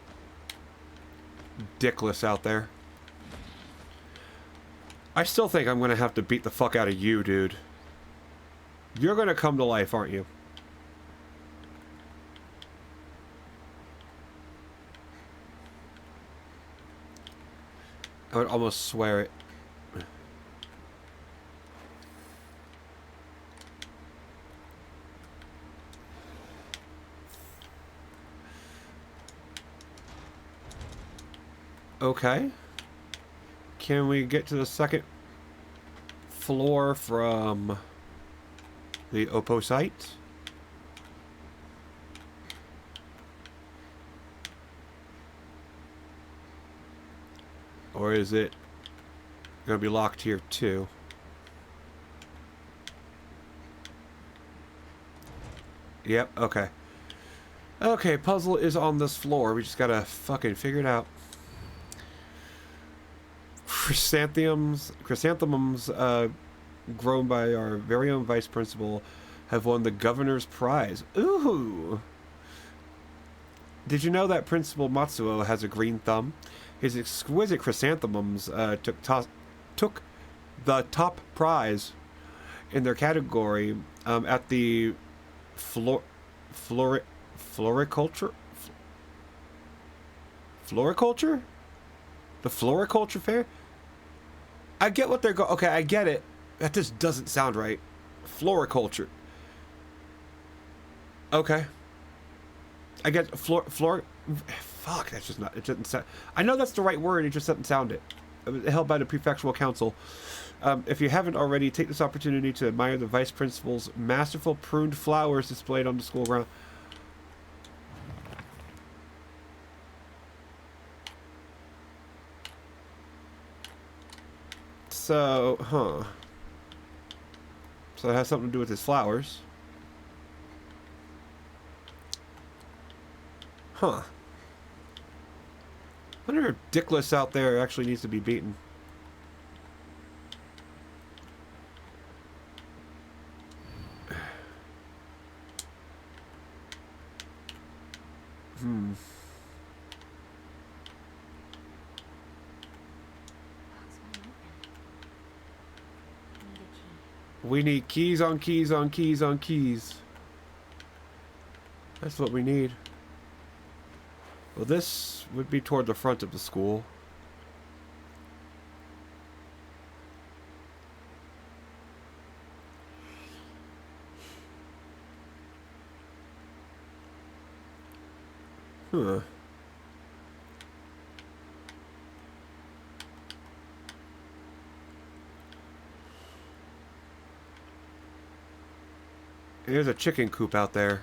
Dickless out there. I still think I'm gonna have to beat the fuck out of you, dude. You're gonna come to life, aren't you? I would almost swear it. Okay. Can we get to the second floor from the Oppo site? Or is it going to be locked here too? Yep, okay. Okay, puzzle is on this floor. We just gotta fucking figure it out. Chrysanthemums grown by our very own vice principal have won the governor's prize. Ooh! Did you know that Principal Matsuo has a green thumb? His exquisite chrysanthemums took the top prize in their category at the floriculture? Floriculture? The floriculture fair? I get what they're going... Okay, I get it. That just doesn't sound right. Floriculture. Okay. I get fuck, that's just not... It doesn't sound... I know that's the right word, it just doesn't sound it. Held by the prefectural council. If you haven't already, take this opportunity to admire the vice principal's masterful pruned flowers displayed on the school ground. So, huh. So it has something to do with his flowers. Huh. I wonder if Dickless out there actually needs to be beaten. We need keys on keys on keys on keys. That's what we need. Well, this would be toward the front of the school. Huh. There's a chicken coop out there.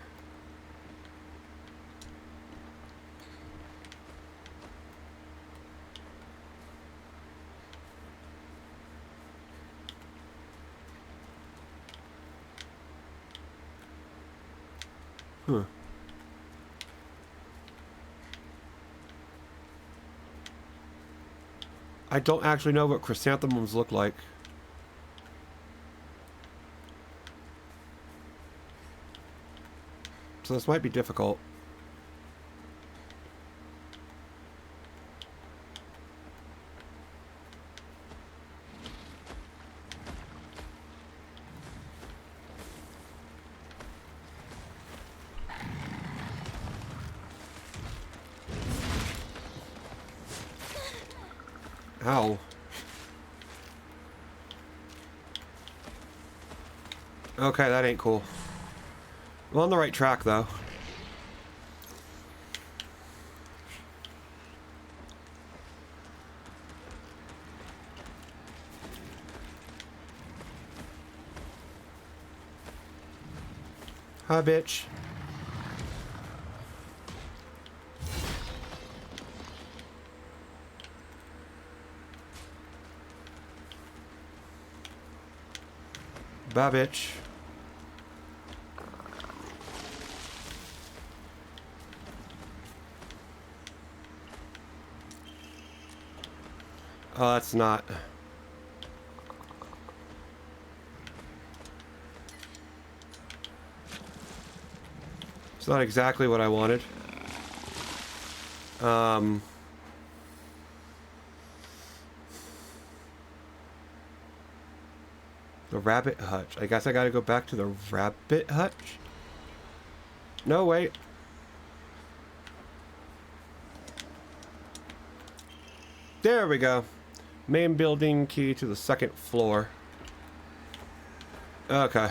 Huh. I don't actually know what chrysanthemums look like. So this might be difficult. Ow. Okay, that ain't cool. We're on the right track, though. Hi, bitch. Bye, bitch. Oh, that's not. It's not exactly what I wanted. The rabbit hutch. I guess I gotta go back to the rabbit hutch? No, wait. There we go. Main building, key to the second floor. Okay.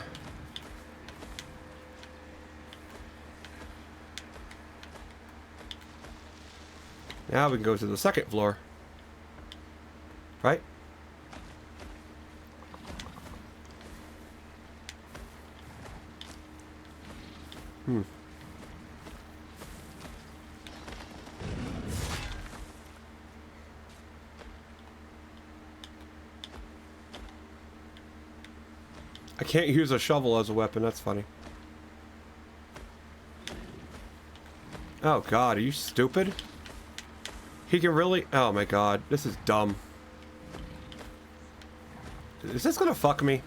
Now we can go to the second floor. Right? Hmm. I can't use a shovel as a weapon, that's funny. Oh god, are you stupid? He can really... Oh my god, this is dumb. Is this gonna fuck me?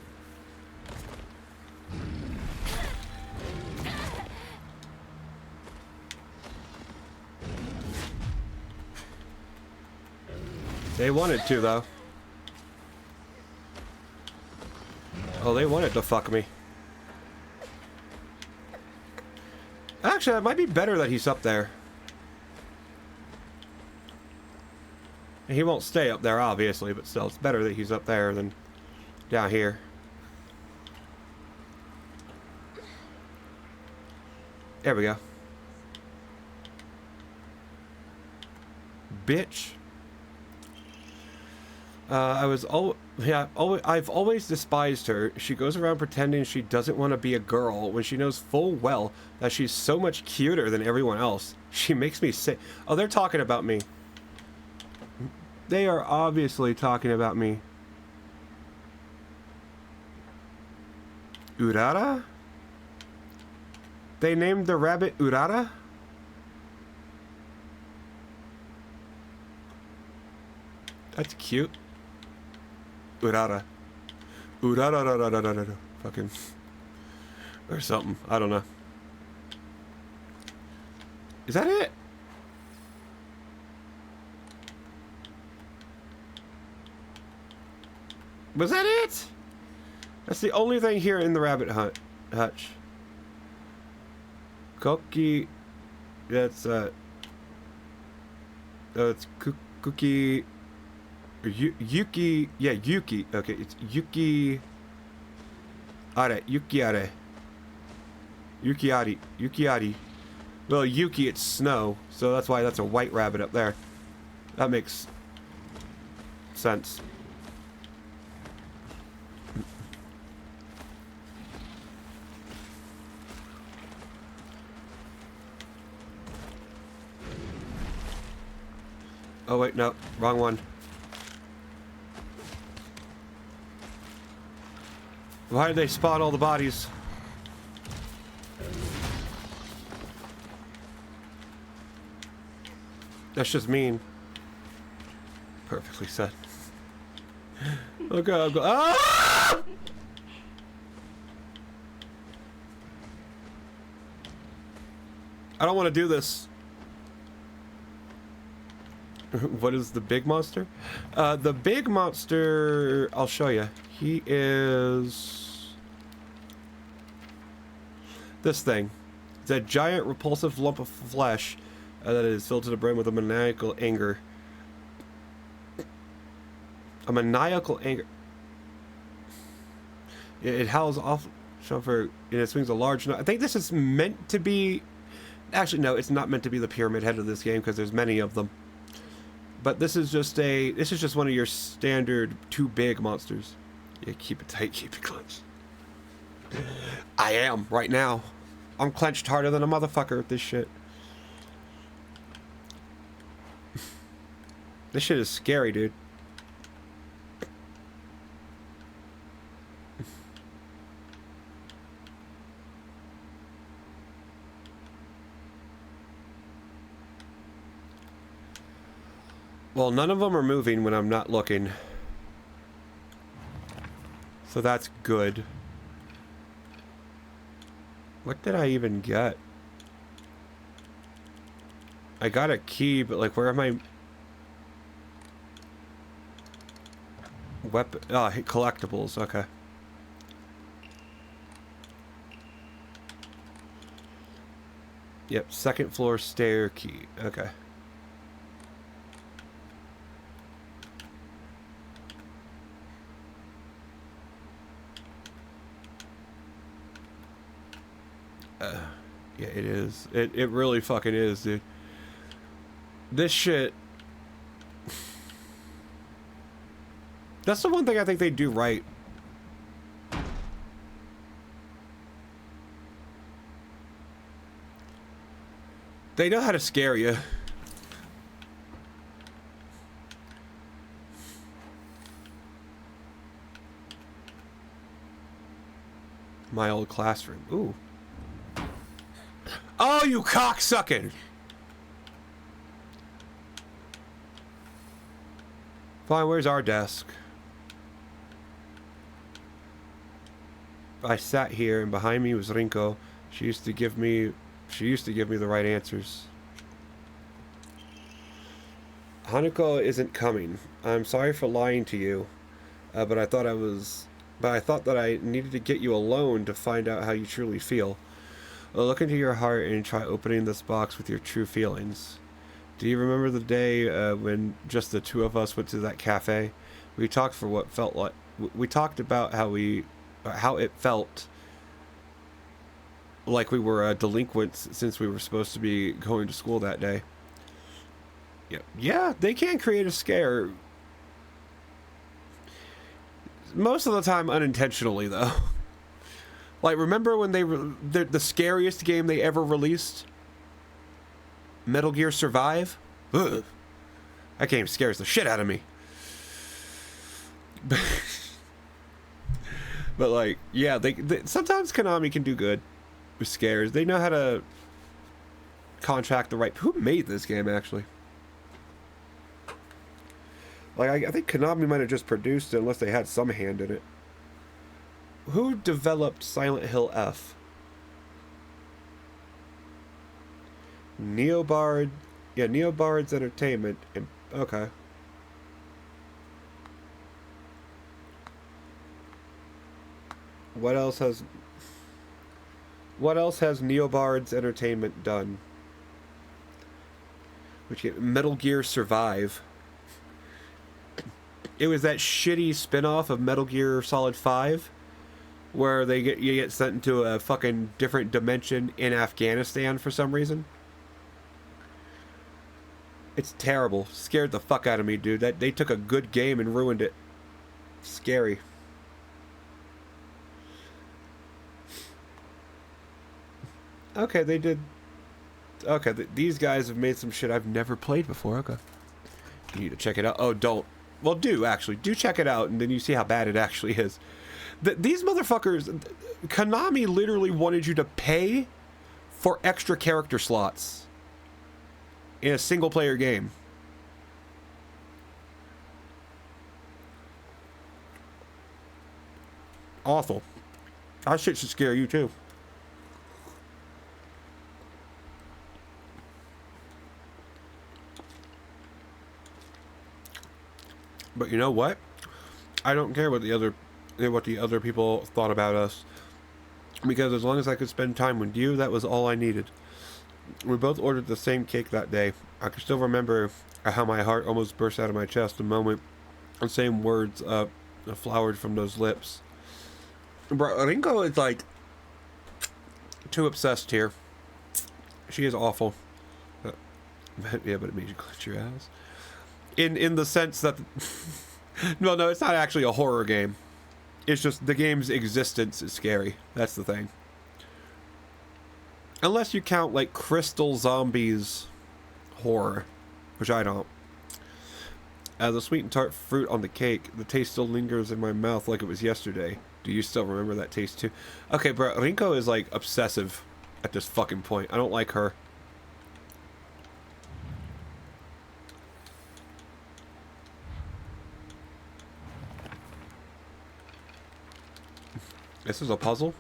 They wanted to, though. Oh, they wanted to fuck me. Actually, it might be better that he's up there. He won't stay up there, obviously, but still, it's better that he's up there than down here. There we go. Bitch. I've always despised her. She goes around pretending she doesn't want to be a girl when she knows full well that she's so much cuter than everyone else. She makes me sick. Oh, they're talking about me. They are obviously talking about me. Urara? They named the rabbit Urara? That's cute. Urara. Urara. Fucking. Or something. I don't know. Is that it? Was that it? That's the only thing here in the rabbit hutch. Koki. That's it's Cookie. Yuki. Yeah, Yuki. Okay, it's Yuki. Are. Yuki Are. Yukiari. Yukiari. Well, Yuki, it's snow, so that's why that's a white rabbit up there. That makes sense. Oh wait, no, wrong one. Why did they spawn all the bodies? That's just mean. Perfectly said. Okay, I'll go. Ah! I don't want to do this. What is the big monster? The big monster, I'll show you. He is this thing. It's a giant repulsive lump of flesh that is filled to the brim with a maniacal anger. A maniacal anger. It howls off for, and it swings a large. I think this is meant to be. Actually, no, it's not meant to be the pyramid head of this game because there's many of them. But this is just one of your standard too big monsters. Yeah, keep it tight, keep it clenched. I am right now. I'm clenched harder than a motherfucker at this shit. This shit is scary, dude. Well, none of them are moving when I'm not looking. So that's good. What did I even get? I got a key, but like, where am I? Weapon. Oh, collectibles. Okay. Yep, second floor stair key. Okay. Yeah, it is. It really fucking is, dude. This shit. That's the one thing I think they do right. They know how to scare you. My old classroom. Ooh. Oh, you cocksucking! Fine, where's our desk? I sat here, and behind me was Rinko. She used to give me the right answers. Hanako isn't coming. I'm sorry for lying to you, but I thought that I needed to get you alone to find out how you truly feel. Look into your heart and try opening this box with your true feelings. Do you remember the day when just the two of us went to that cafe? We talked for what felt like. We talked about how it felt like we were delinquents since we were supposed to be going to school that day. Yeah, they can create a scare. Most of the time unintentionally, though. Like, remember when the scariest game they ever released? Metal Gear Survive? Ugh. That game scares the shit out of me. But like, yeah, they sometimes Konami can do good with scares. They know how to contract the right. Who made this game, actually? Like, I think Konami might have just produced it, unless they had some hand in it. Who developed Silent Hill F? Neobard. Yeah, Neobard's Entertainment. Okay. What else has Neobard's Entertainment done? Metal Gear Survive. It was that shitty spin-off of Metal Gear Solid 5 where you get sent into a fucking different dimension in Afghanistan for some reason. It's terrible. Scared the fuck out of me, dude. That they took a good game and ruined it. Scary. Okay, they did. Okay, these guys have made some shit I've never played before. Okay. You need to check it out. Oh, don't. Well, do, actually. Do check it out, and then you see how bad it actually is. These motherfuckers... Konami literally wanted you to pay for extra character slots in a single-player game. Awful. That shit should scare you, too. But you know what? I don't care what the other people thought about us, because as long as I could spend time with you, that was all I needed. We both ordered the same cake that day. I can still remember how my heart almost burst out of my chest the moment the same words flowered from those lips. Bro, Rinko is like too obsessed here. She is awful. Yeah, but it made you clench your ass. In the sense that no, it's not actually a horror game. It's just the game's existence is scary. That's the thing. Unless you count like Crystal Zombies horror, which I don't. The sweet and tart fruit on the cake, the taste still lingers in my mouth like it was yesterday. Do you still remember that taste too? Okay, bro, Rinko is like obsessive at this fucking point. I don't like her. This is a puzzle?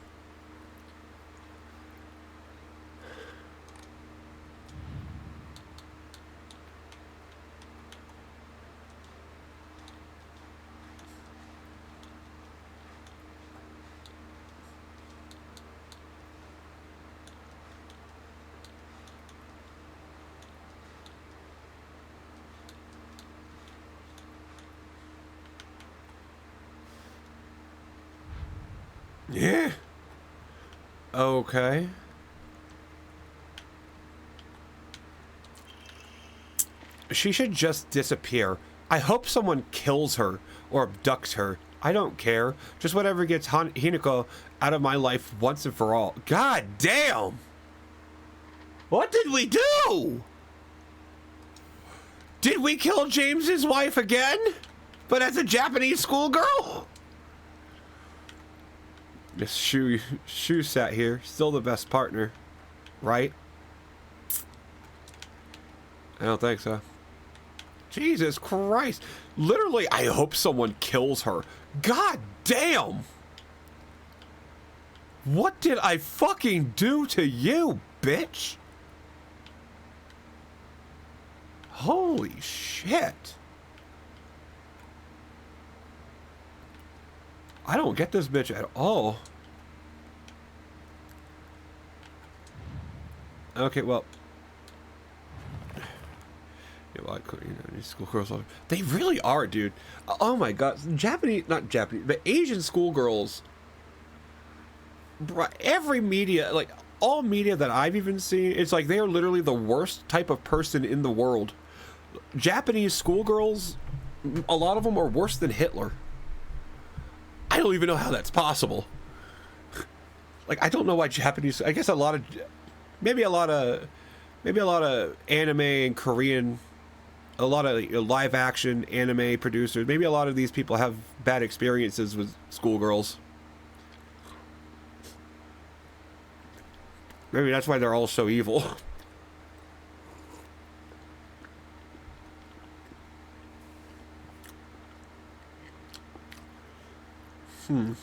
Yeah. Okay. She should just disappear. I hope someone kills her or abducts her. I don't care. Just whatever gets Hinako out of my life once and for all. God damn! What did we do? Did we kill James's wife again? But as a Japanese schoolgirl? This Shu sat here, still the best partner, right? I don't think so. Jesus Christ. Literally, I hope someone kills her. God damn! What did I fucking do to you, bitch? Holy shit. I don't get this bitch at all. Okay, well. Yeah, well, these schoolgirls are. They really are, dude. Oh my god. Not Japanese, but Asian schoolgirls. Every media, like, all media that I've even seen, it's like they are literally the worst type of person in the world. Japanese schoolgirls, a lot of them are worse than Hitler. I don't even know how that's possible. Like, I don't know why Japanese, I guess maybe a lot of anime and Korean, a lot of live action anime producers, maybe a lot of these people have bad experiences with schoolgirls. Maybe that's why they're all so evil. Hmm.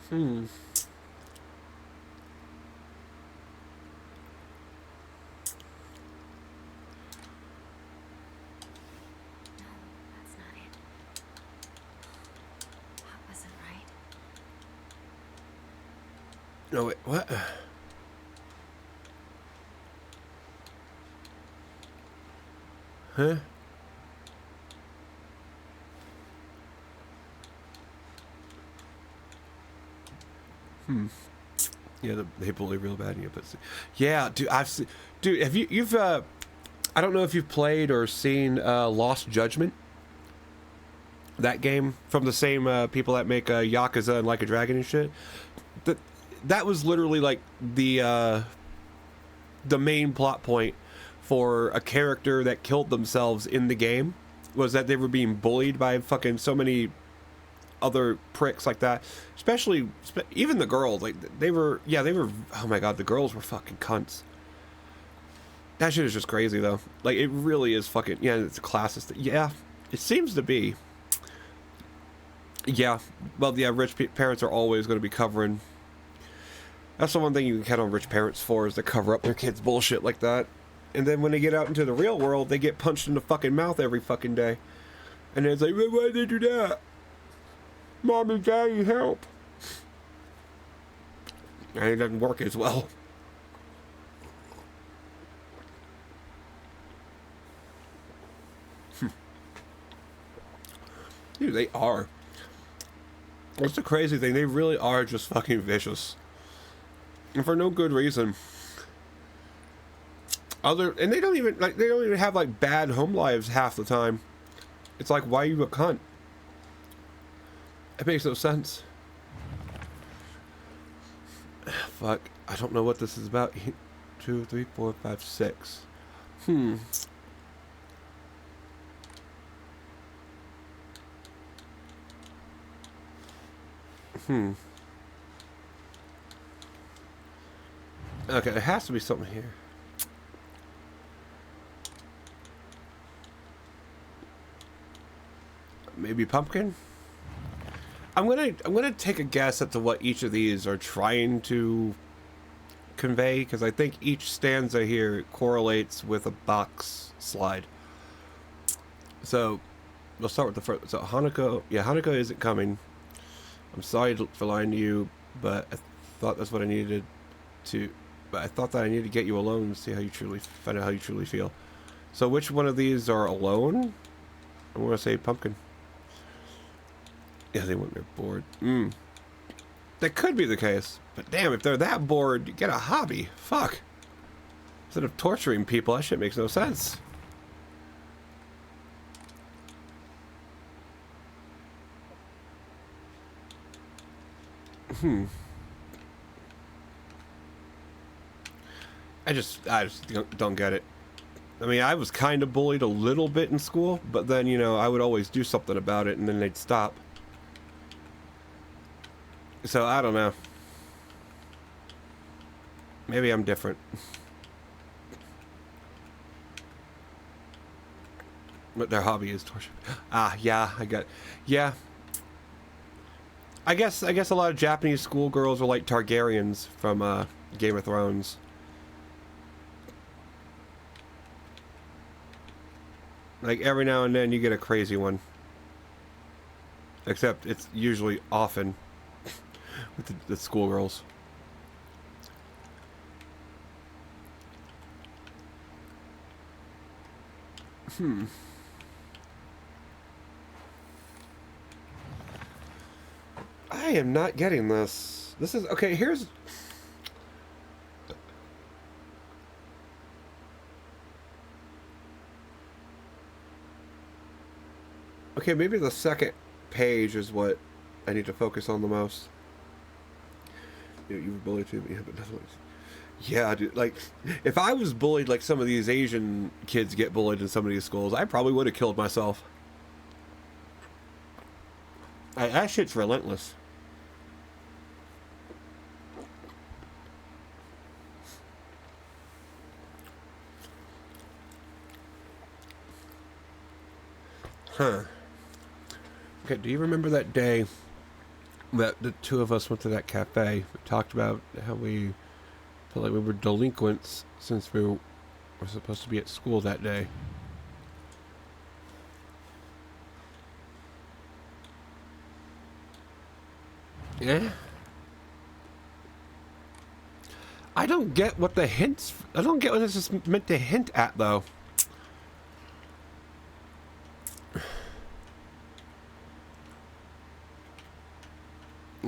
Hmm. That's not it. That wasn't right. No, wait, what? Huh? Yeah, they bully real bad in it, but yeah, dude, I've seen, dude, have you've I don't know if you've played or seen Lost Judgment, that game from the same people that make Yakuza and Like a Dragon and shit. That was literally like the main plot point for a character that killed themselves in the game, was that they were being bullied by fucking so many other pricks like that, especially even the girls. Like they were oh my god, the girls were fucking cunts. That shit is just crazy though. Like it really is fucking, yeah, it's a classist. Yeah, it seems to be. Yeah, well, yeah, rich parents are always going to be covering. That's the one thing you can count on rich parents for, is to cover up their kids' bullshit like that. And then when they get out into the real world, they get punched in the fucking mouth every fucking day. And it's like, why did they do that? Mom and Daddy, help. And it doesn't work as well. Dude, they are. That's the crazy thing. They really are just fucking vicious. And for no good reason. And they don't even have like bad home lives half the time. It's like, why are you a cunt? It makes no sense. Fuck. I don't know what this is about. 2, 3, 4, 5, 6. Okay, there has to be something here. Maybe pumpkin? I'm gonna take a guess at to what each of these are trying to convey, because I think each stanza here correlates with a box slide. So we'll start with the first. So Hanako, yeah, Hanako isn't coming. I'm sorry for lying to you, but I thought that's what I needed to. But I thought that I needed to get you alone and see how you truly find out how you truly feel. So which one of these are alone? I'm gonna say pumpkin. Yeah, they went there bored. That could be the case, but damn, if they're that bored, you get a hobby. Fuck. Instead of torturing people, that shit makes no sense. I just don't get it. I mean, I was kind of bullied a little bit in school, but then, you know, I would always do something about it and then they'd stop. So, I don't know. Maybe I'm different. But their hobby is torture. Yeah, yeah. I guess a lot of Japanese schoolgirls are like Targaryens from Game of Thrones. Like every now and then you get a crazy one. Except it's usually often with the schoolgirls. I am not getting this. This is okay, here's okay, maybe the second page is what I need to focus on the most. You were bullied too, yeah, but definitely. Yeah, dude, like, if I was bullied like some of these Asian kids get bullied in some of these schools, I probably would have killed myself. That shit's relentless. Huh. Okay, do you remember that day that the two of us went to that cafe? We talked about how we felt like we were delinquents since we were supposed to be at school that day. Yeah. I don't get what the hints... I don't get what this is meant to hint at, though.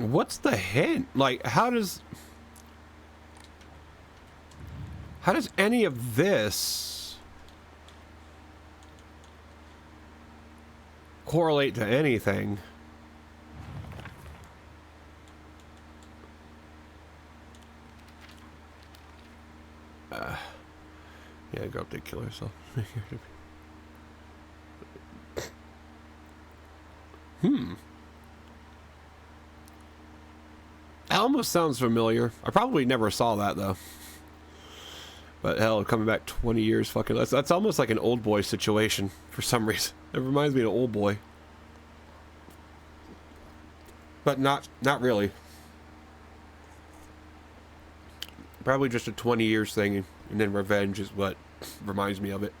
What's the hint? Like, how does any of this correlate to anything? Yeah, go up there, kill herself. That almost sounds familiar. I probably never saw that though. But hell, coming back 20 years, fucking, that's almost like an Old Boy situation for some reason. It reminds me of Old Boy, but not really. Probably just a 20 years thing, and then Revenge is what reminds me of it.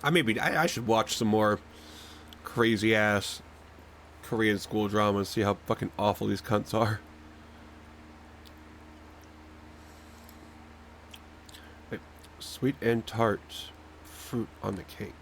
I should watch some more crazy ass Korean school dramas, see how fucking awful these cunts are. Wait, sweet and tart fruit on the cake.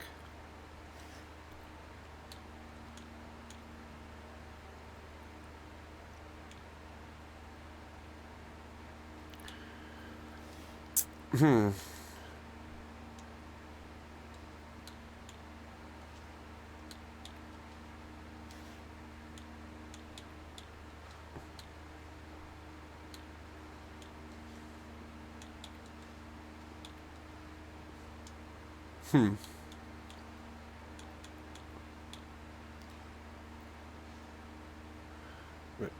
Right.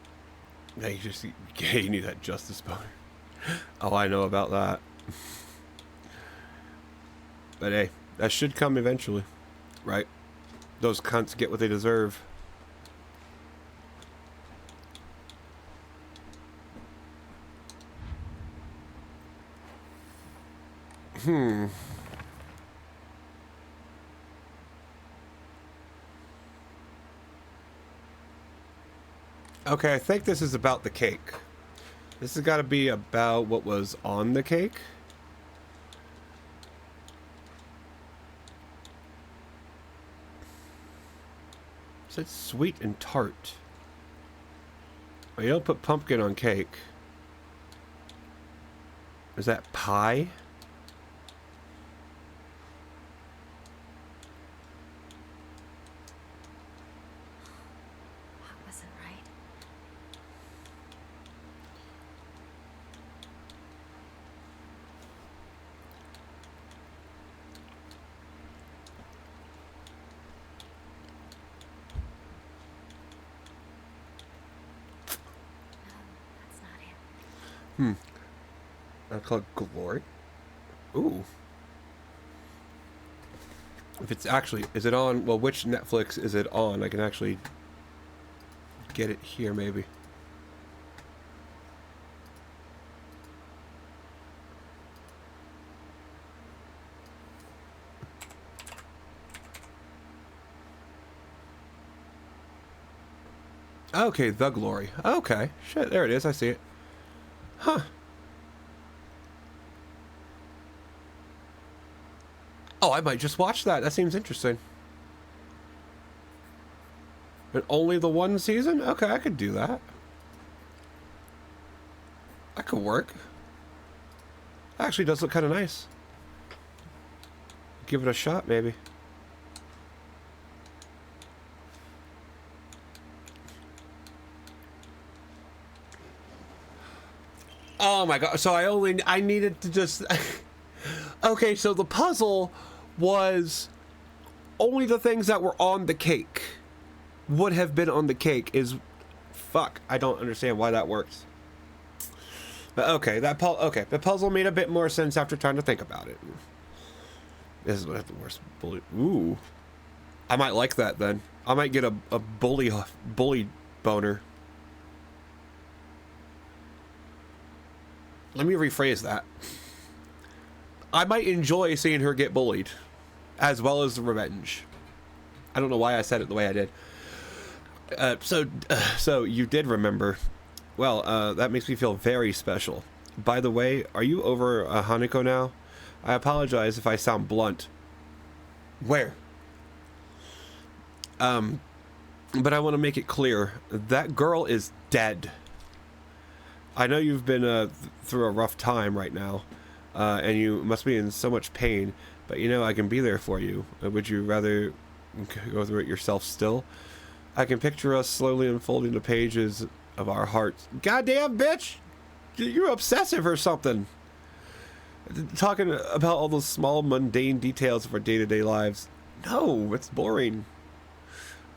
Now you need that justice boner. Oh, I know about that. But hey, that should come eventually, right? Those cunts get what they deserve. Okay, I think this is about the cake. This has got to be about what was on the cake. It said sweet and tart. Oh, you don't put pumpkin on cake. Is that pie? That wasn't right. That's not it. That's called Glory. Ooh. If it's actually, is it on, well, which Netflix is it on? I can actually get it here, maybe. Okay, The Glory. Okay, shit, there it is, I see it. Huh. Oh, I might just watch that. That seems interesting. But only the one season? Okay, I could do that. That could work. Actually does look kind of nice. Give it a shot, maybe. Oh my god, so I needed to just... Okay, so the puzzle was only the things that were on the cake would have been on the cake is... Fuck, I don't understand why that works. But okay, the puzzle made a bit more sense after trying to think about it. This is what I have the worst bully... Ooh. I might like that then. I might get a bully boner. Let me rephrase that. I might enjoy seeing her get bullied, as well as the revenge. I don't know why I said it the way I did. So you did remember. Well, that makes me feel very special. By the way, are you over Hanako now? I apologize if I sound blunt. Where? But I want to make it clear, that girl is dead. I know you've been through a rough time right now, and you must be in so much pain, but you know, I can be there for you. Would you rather go through it yourself still? I can picture us slowly unfolding the pages of our hearts. Goddamn, bitch! You're obsessive or something. Talking about all those small, mundane details of our day-to-day lives. No, it's boring.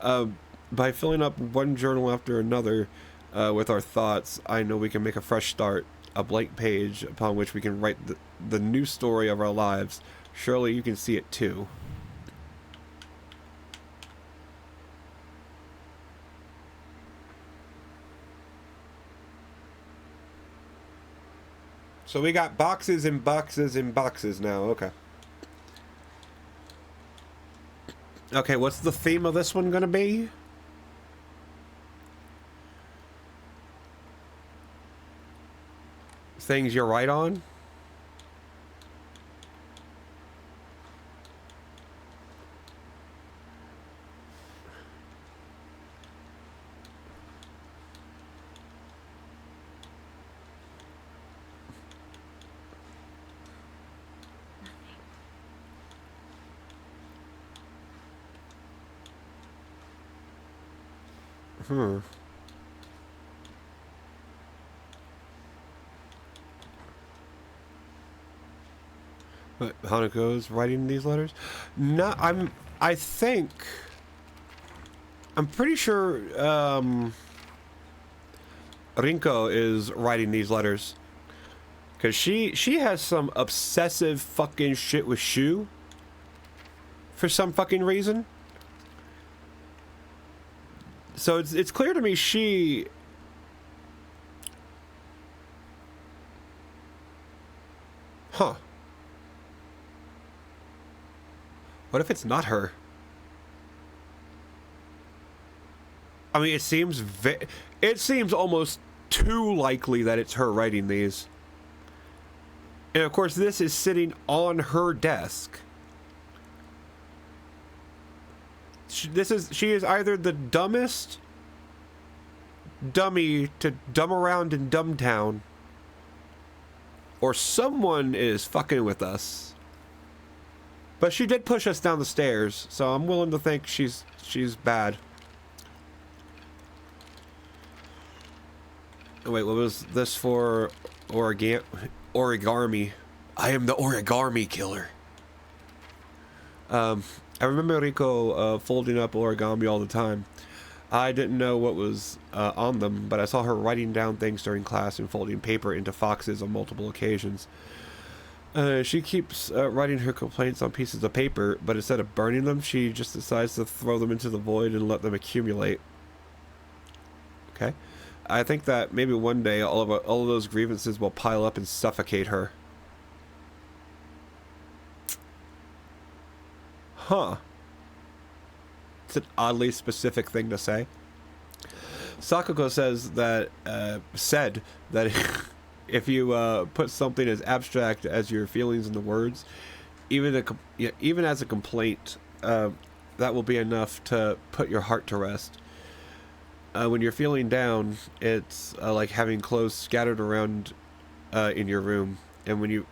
By filling up one journal after another with our thoughts, I know we can make a fresh start, a blank page upon which we can write the new story of our lives. Surely you can see it too. So we got boxes and boxes and boxes now. Okay. Okay, what's the theme of this one gonna be? Things you're right on? But Hanuko's writing these letters? No, I'm pretty sure Rinko is writing these letters. Cause she has some obsessive fucking shit with Shu. For some fucking reason. So it's clear to me she... Huh. What if it's not her? I mean, it seems almost too likely that it's her writing these. And of course, this is sitting on her desk. She is either the dumbest dummy to dumb around in Dumbtown, or someone is fucking with us. But she did push us down the stairs, so I'm willing to think she's bad. Oh, wait, what was this for? Origami. I am the origami killer. I remember Rico folding up origami all the time. I didn't know what was on them, but I saw her writing down things during class and folding paper into foxes on multiple occasions. She keeps writing her complaints on pieces of paper, but instead of burning them, she just decides to throw them into the void and let them accumulate. Okay. I think that maybe one day all of those grievances will pile up and suffocate her. Huh. It's an oddly specific thing to say. Sakuko says that, said that if you put something as abstract as your feelings in the words, even as a complaint, that will be enough to put your heart to rest. When you're feeling down, it's like having clothes scattered around in your room, and when you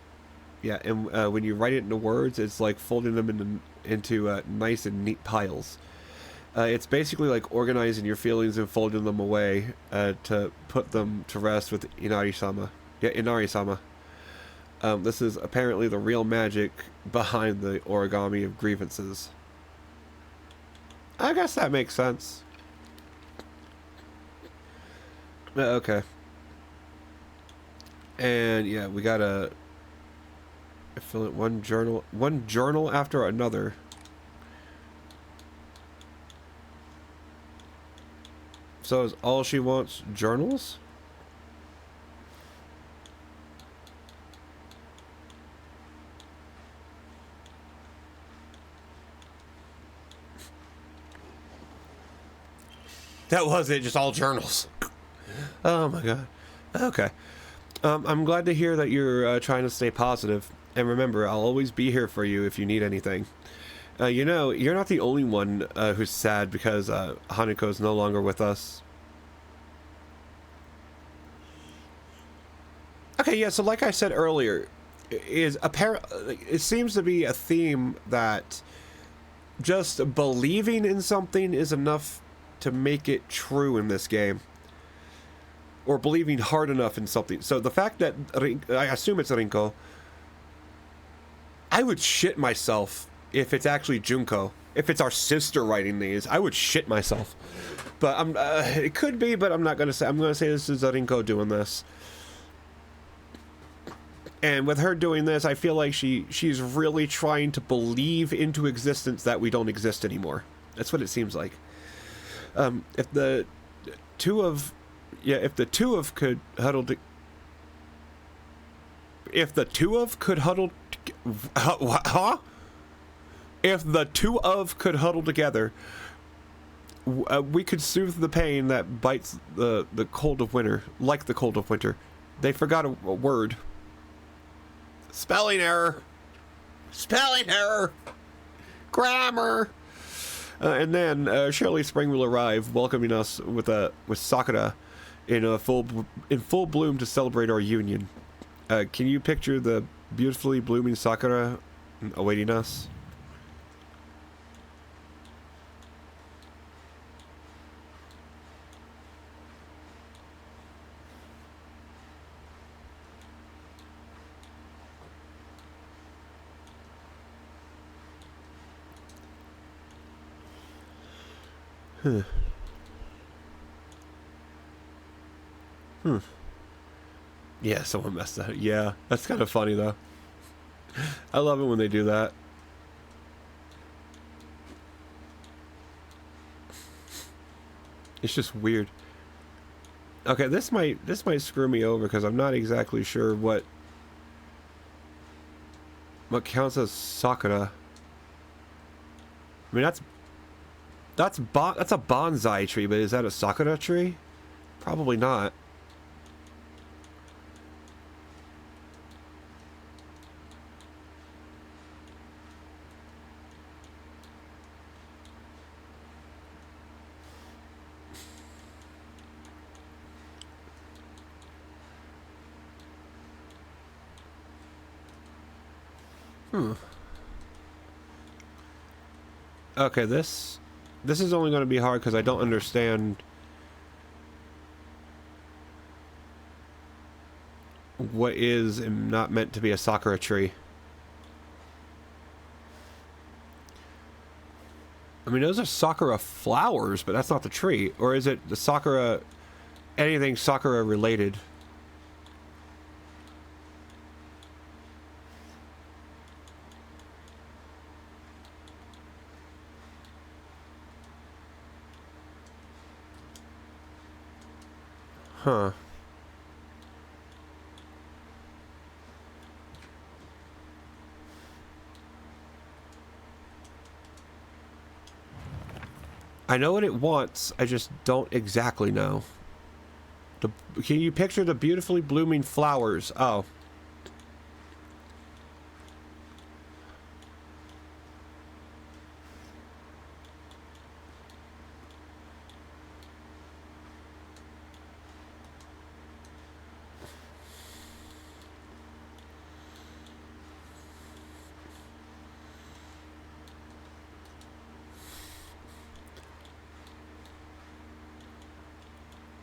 write it into words, it's like folding them into nice and neat piles. It's basically like organizing your feelings and folding them away to put them to rest with Inari-sama. Yeah, Inari-sama. This is apparently the real magic behind the origami of grievances. I guess that makes sense. Okay. And yeah, we gotta fill it one journal after another. So is all she wants journals? That was it, just all journals. Oh my god. Okay. I'm glad to hear that you're trying to stay positive. And remember, I'll always be here for you if you need anything. You know, you're not the only one who's sad because Hanuko's no longer with us. Okay, yeah, so like I said earlier, it seems to be a theme that just believing in something is enough to make it true in this game. Or believing hard enough in something. So the fact that, I assume it's Rinko, I would shit myself if it's actually Junko. If it's our sister writing these, I would shit myself. But it could be, but I'm not gonna say. I'm gonna say this is Rinko doing this. And with her doing this, I feel like she's really trying to believe into existence that we don't exist anymore. That's what it seems like. If the two of could huddle to, if the two of could huddle, huh? If the two of could huddle together, we could soothe the pain that bites the cold of winter, like the cold of winter. They forgot a word. Spelling error. Spelling error. Grammar. And then Shirley Spring will arrive, welcoming us with Sakura in full bloom to celebrate our union. Can you picture the beautifully blooming Sakura awaiting us? Yeah, someone messed up. Yeah, that's kind of funny though. I love it when they do that. It's just weird. Okay, this might screw me over because I'm not exactly sure what counts as Sakura. I mean, that's a bonsai tree, but is that a Sakura tree? Probably not. Okay, this is only going to be hard because I don't understand what is not meant to be a Sakura tree. I mean, those are Sakura flowers, but that's not the tree. Or is it the Sakura, anything Sakura related? Huh. I know what it wants, I just don't exactly know. Can you picture the beautifully blooming flowers? Oh.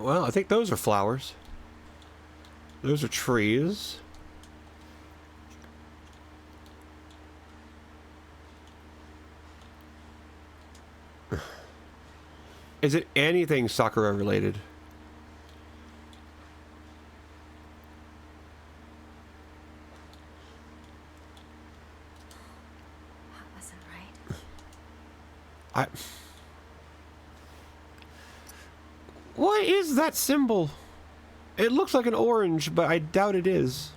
Well, I think those are flowers. Those are trees. Is it anything Sakura related? That wasn't right. What is that symbol? It looks like an orange, but I doubt it is.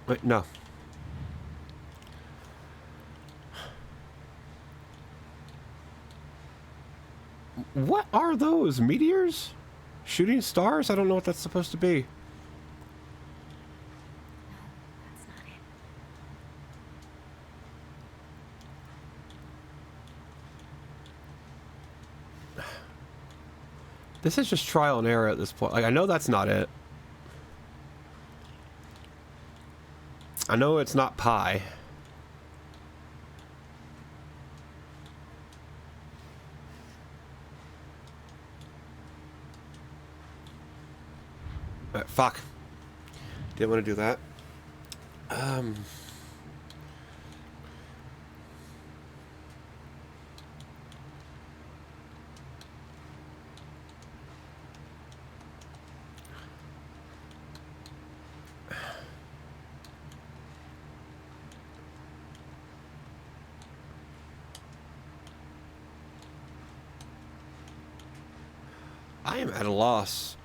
Wait, no. What are those? Meteors? Shooting stars? I don't know what that's supposed to be. That's not it. This is just trial and error at this point. Like, I know that's not it. I know it's not pi. Fuck. Didn't want to do that. I am at a loss.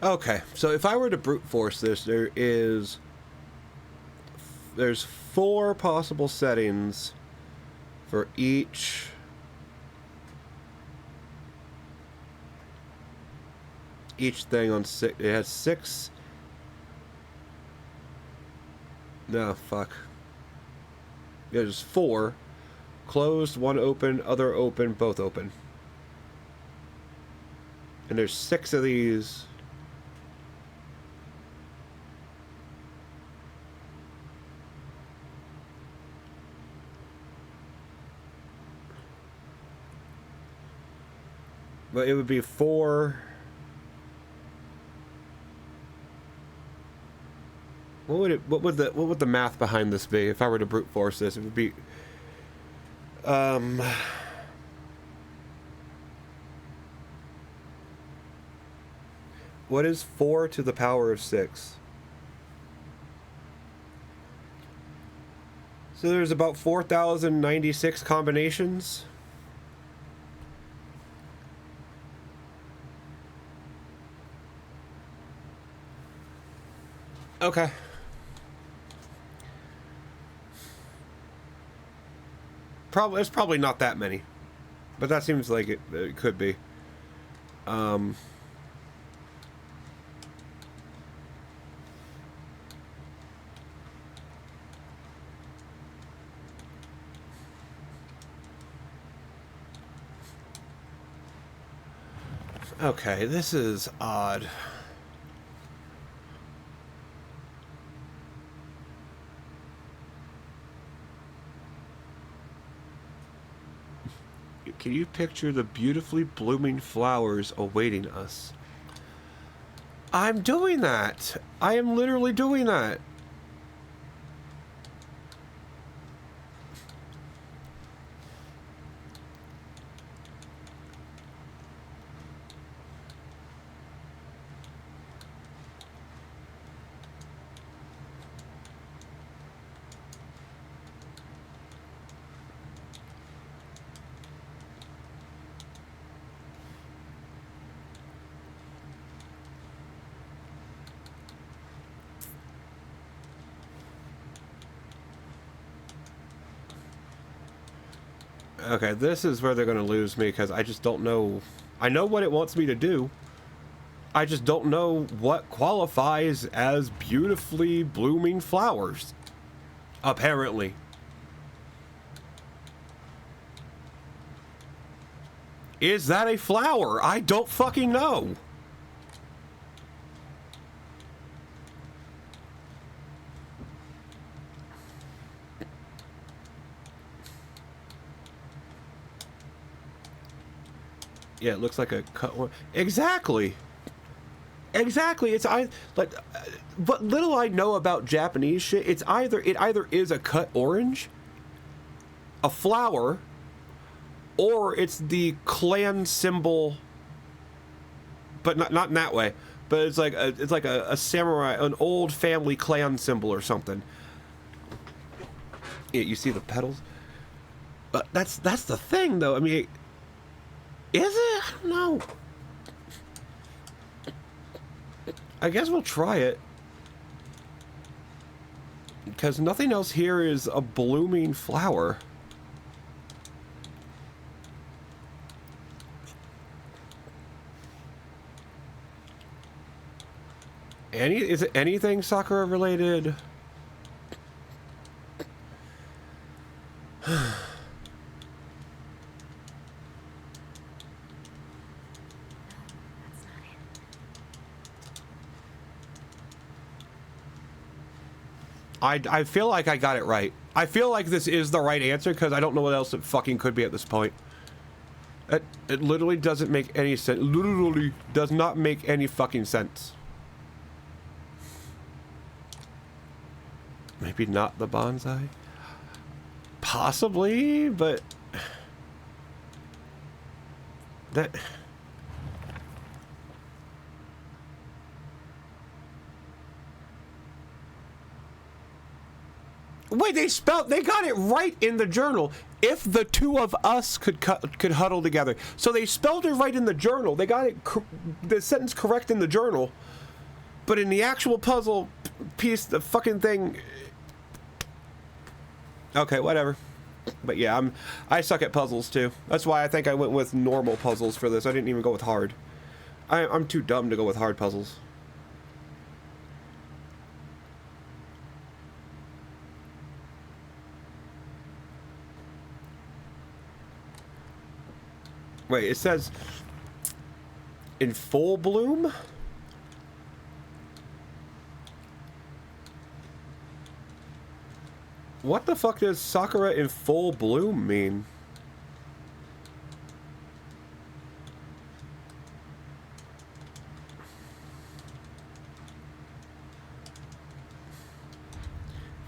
Okay, so if I were to brute force this, there's 4 possible settings for each thing on 6. It has 6. No, fuck. There's 4. Closed, 1 open, other open, both open. And there's 6 of these. But it would be 4. What would the math behind this be if I were to brute force this? It would be what is 4 to the power of 6? So there's about 4,096 combinations. Okay. It's probably not that many, but that seems like it could be. Okay, this is odd. Can you picture the beautifully blooming flowers awaiting us? I'm doing that. I am literally doing that. Okay, this is where they're going to lose me because I just don't know. I know what it wants me to do. I just don't know what qualifies as beautifully blooming flowers. Apparently. Is that a flower? I don't fucking know. Yeah, it looks like a cut one. Exactly. Exactly. It's but little I know about Japanese shit. It either is a cut orange, a flower, or it's the clan symbol, but not in that way. But it's like a samurai, an old family clan symbol or something. Yeah, you see the petals. But that's the thing, though. I mean, is it? I don't know. I guess we'll try it. Because nothing else here is a blooming flower. Is it anything Sakura related? I feel like I got it right. I feel like this is the right answer because I don't know what else it fucking could be at this point. It literally doesn't make any sense. Literally does not make any fucking sense. Maybe not the bonsai. Possibly, but that. Wait, they got it right in the journal. If the two of us could huddle together. So they spelled it right in the journal. They got it the sentence correct in the journal. But in the actual puzzle piece, the fucking thing. Okay, whatever. But yeah, I suck at puzzles too. That's why I think I went with normal puzzles for this. I didn't even go with hard. I'm too dumb to go with hard puzzles. Wait, it says in full bloom? What the fuck does Sakura in full bloom mean?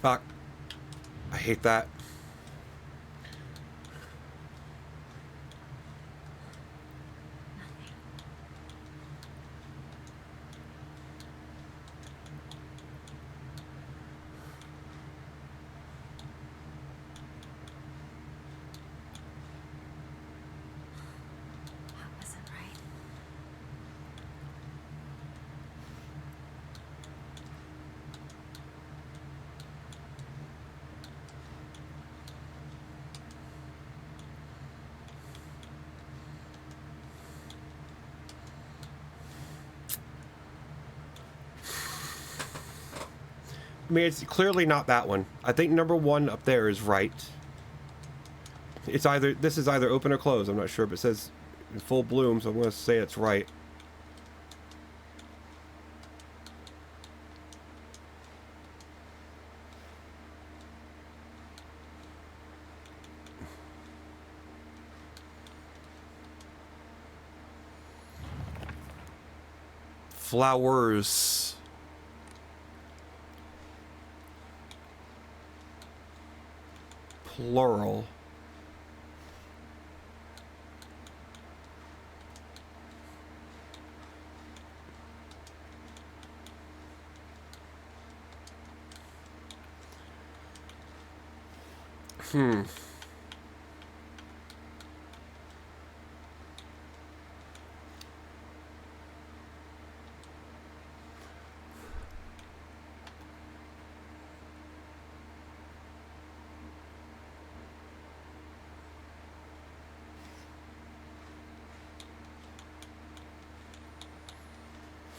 Fuck. I hate that. I mean, it's clearly not that one. I think number one up there is right. It's either, this is either open or closed. I'm not sure, but it says in full bloom, so I'm going to say it's right. Flowers. Plural. Hmm.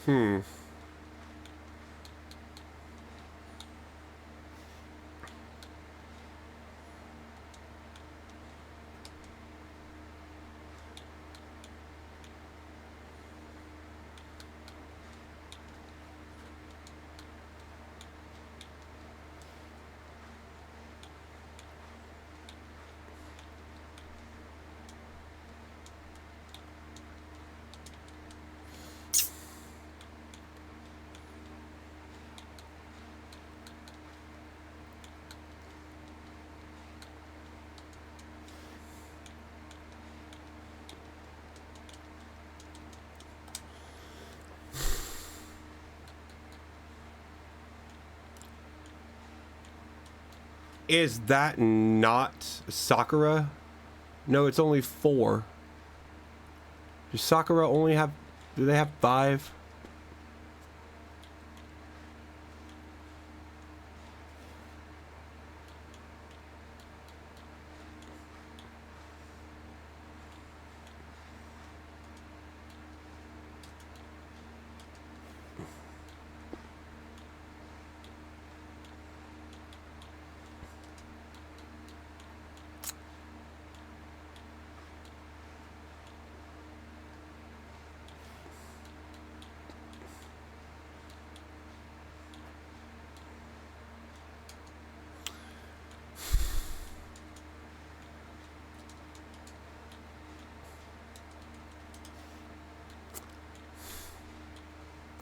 Hmm. Is that not Sakura? No, it's only 4. Does Sakura only have... Do they have 5?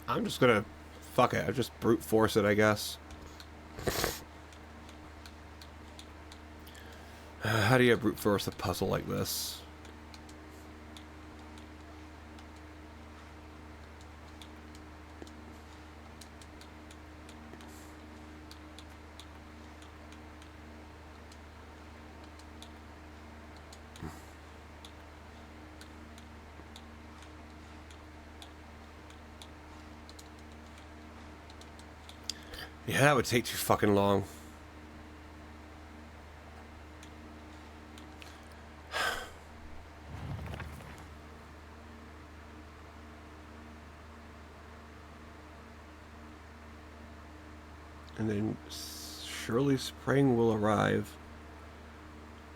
I'm just gonna... Fuck it, I'll just brute force it, I guess. How do you brute force a puzzle like this? Yeah, that would take too fucking long. And then surely spring will arrive,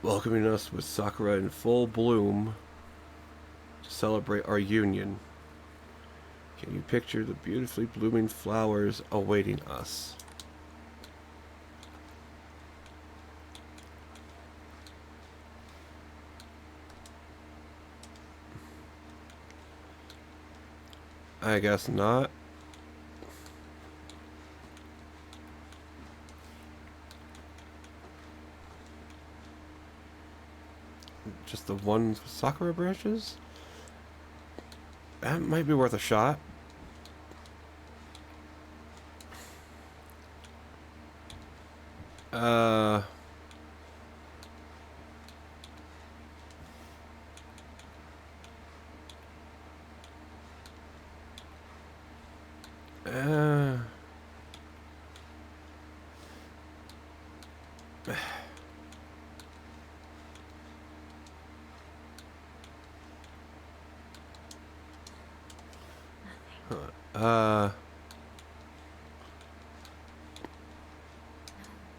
welcoming us with Sakura in full bloom to celebrate our union. Can you picture the beautifully blooming flowers awaiting us? I guess not. Just the one Sakura branches? That might be worth a shot.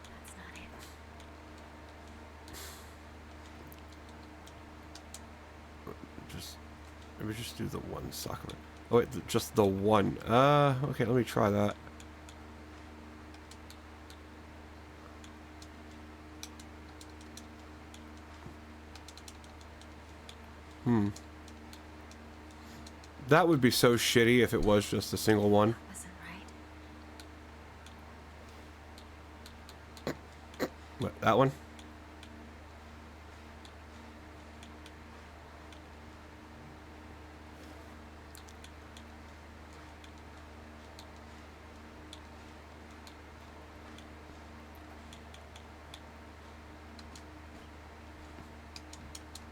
That's not it. Maybe just do the one Sakura. Oh wait, just the one. Okay, let me try that. That would be so shitty if it was just a single one. Wasn't right. What, that one?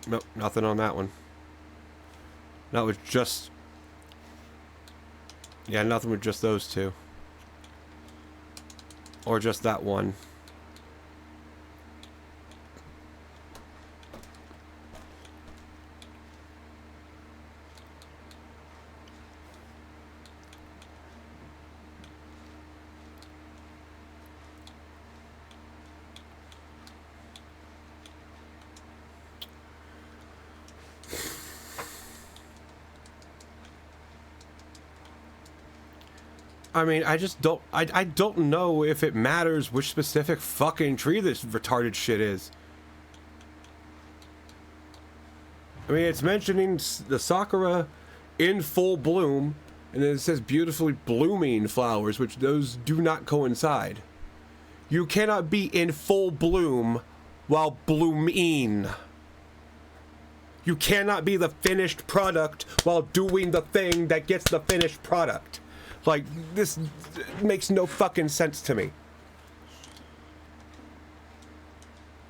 Nope, nothing on that one. That was just... Yeah, nothing with just those two. Or just that one. I mean, I just don't... I don't know if it matters which specific fucking tree this retarded shit is. I mean, it's mentioning the Sakura in full bloom, and then it says beautifully blooming flowers, which those do not coincide. You cannot be in full bloom while blooming. You cannot be the finished product while doing the thing that gets the finished product. Like, this makes no fucking sense to me.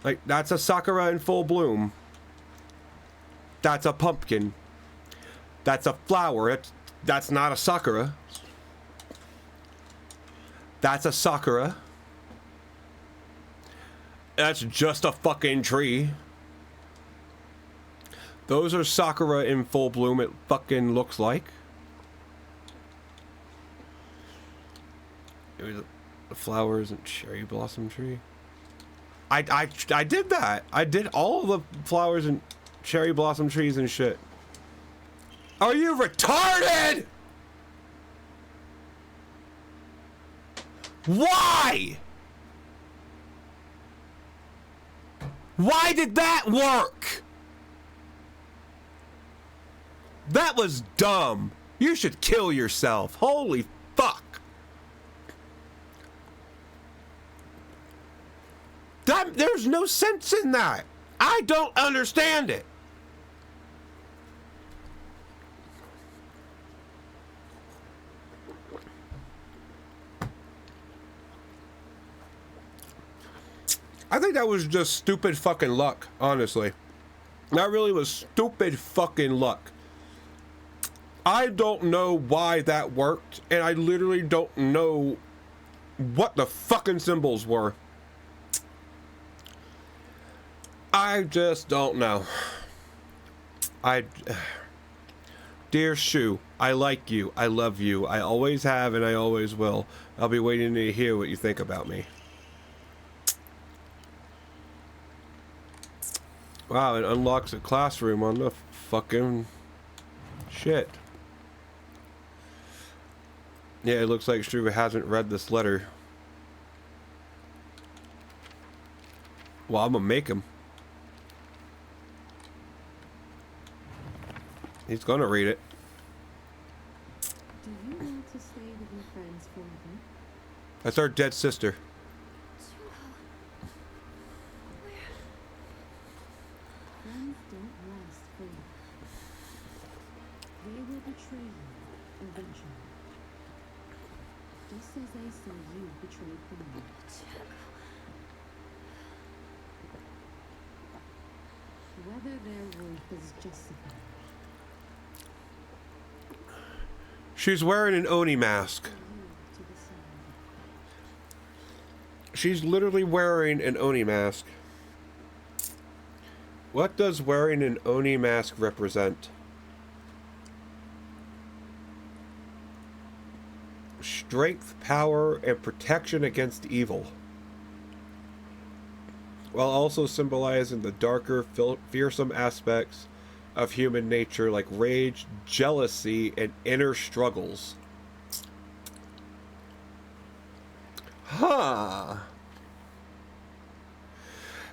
Like, that's a sakura in full bloom. That's a pumpkin. That's a flower. That's not a sakura. That's a sakura. That's just a fucking tree. Those are sakura in full bloom, it fucking looks like. Maybe the flowers and cherry blossom tree. I did that. I did all the flowers and cherry blossom trees and shit. Are you retarded? Why? Why did that work? That was dumb. You should kill yourself. Holy fuck. There's no sense in that. I don't understand it. I think that was just stupid fucking luck, honestly. That really was stupid fucking luck. I don't know why that worked, and I literally don't know what the fucking symbols were. I just don't know. Dear Shu, I like you. I love you. I always have and I always will. I'll be waiting to hear what you think about me. Wow, it unlocks a classroom on the fucking shit. Yeah, it looks like Shu hasn't read this letter. Well, I'm gonna make him. He's gonna read it. Do you want to stay with your friends forever? That's our dead sister. Friends don't last forever. They will betray you eventually. Just as they saw you betrayed them. Whether their worth is justified. She's wearing an Oni mask. She's literally wearing an Oni mask. What does wearing an Oni mask represent? Strength, power, and protection against evil. While also symbolizing the darker, fearsome aspects of human nature like rage, jealousy, and inner struggles. Huh.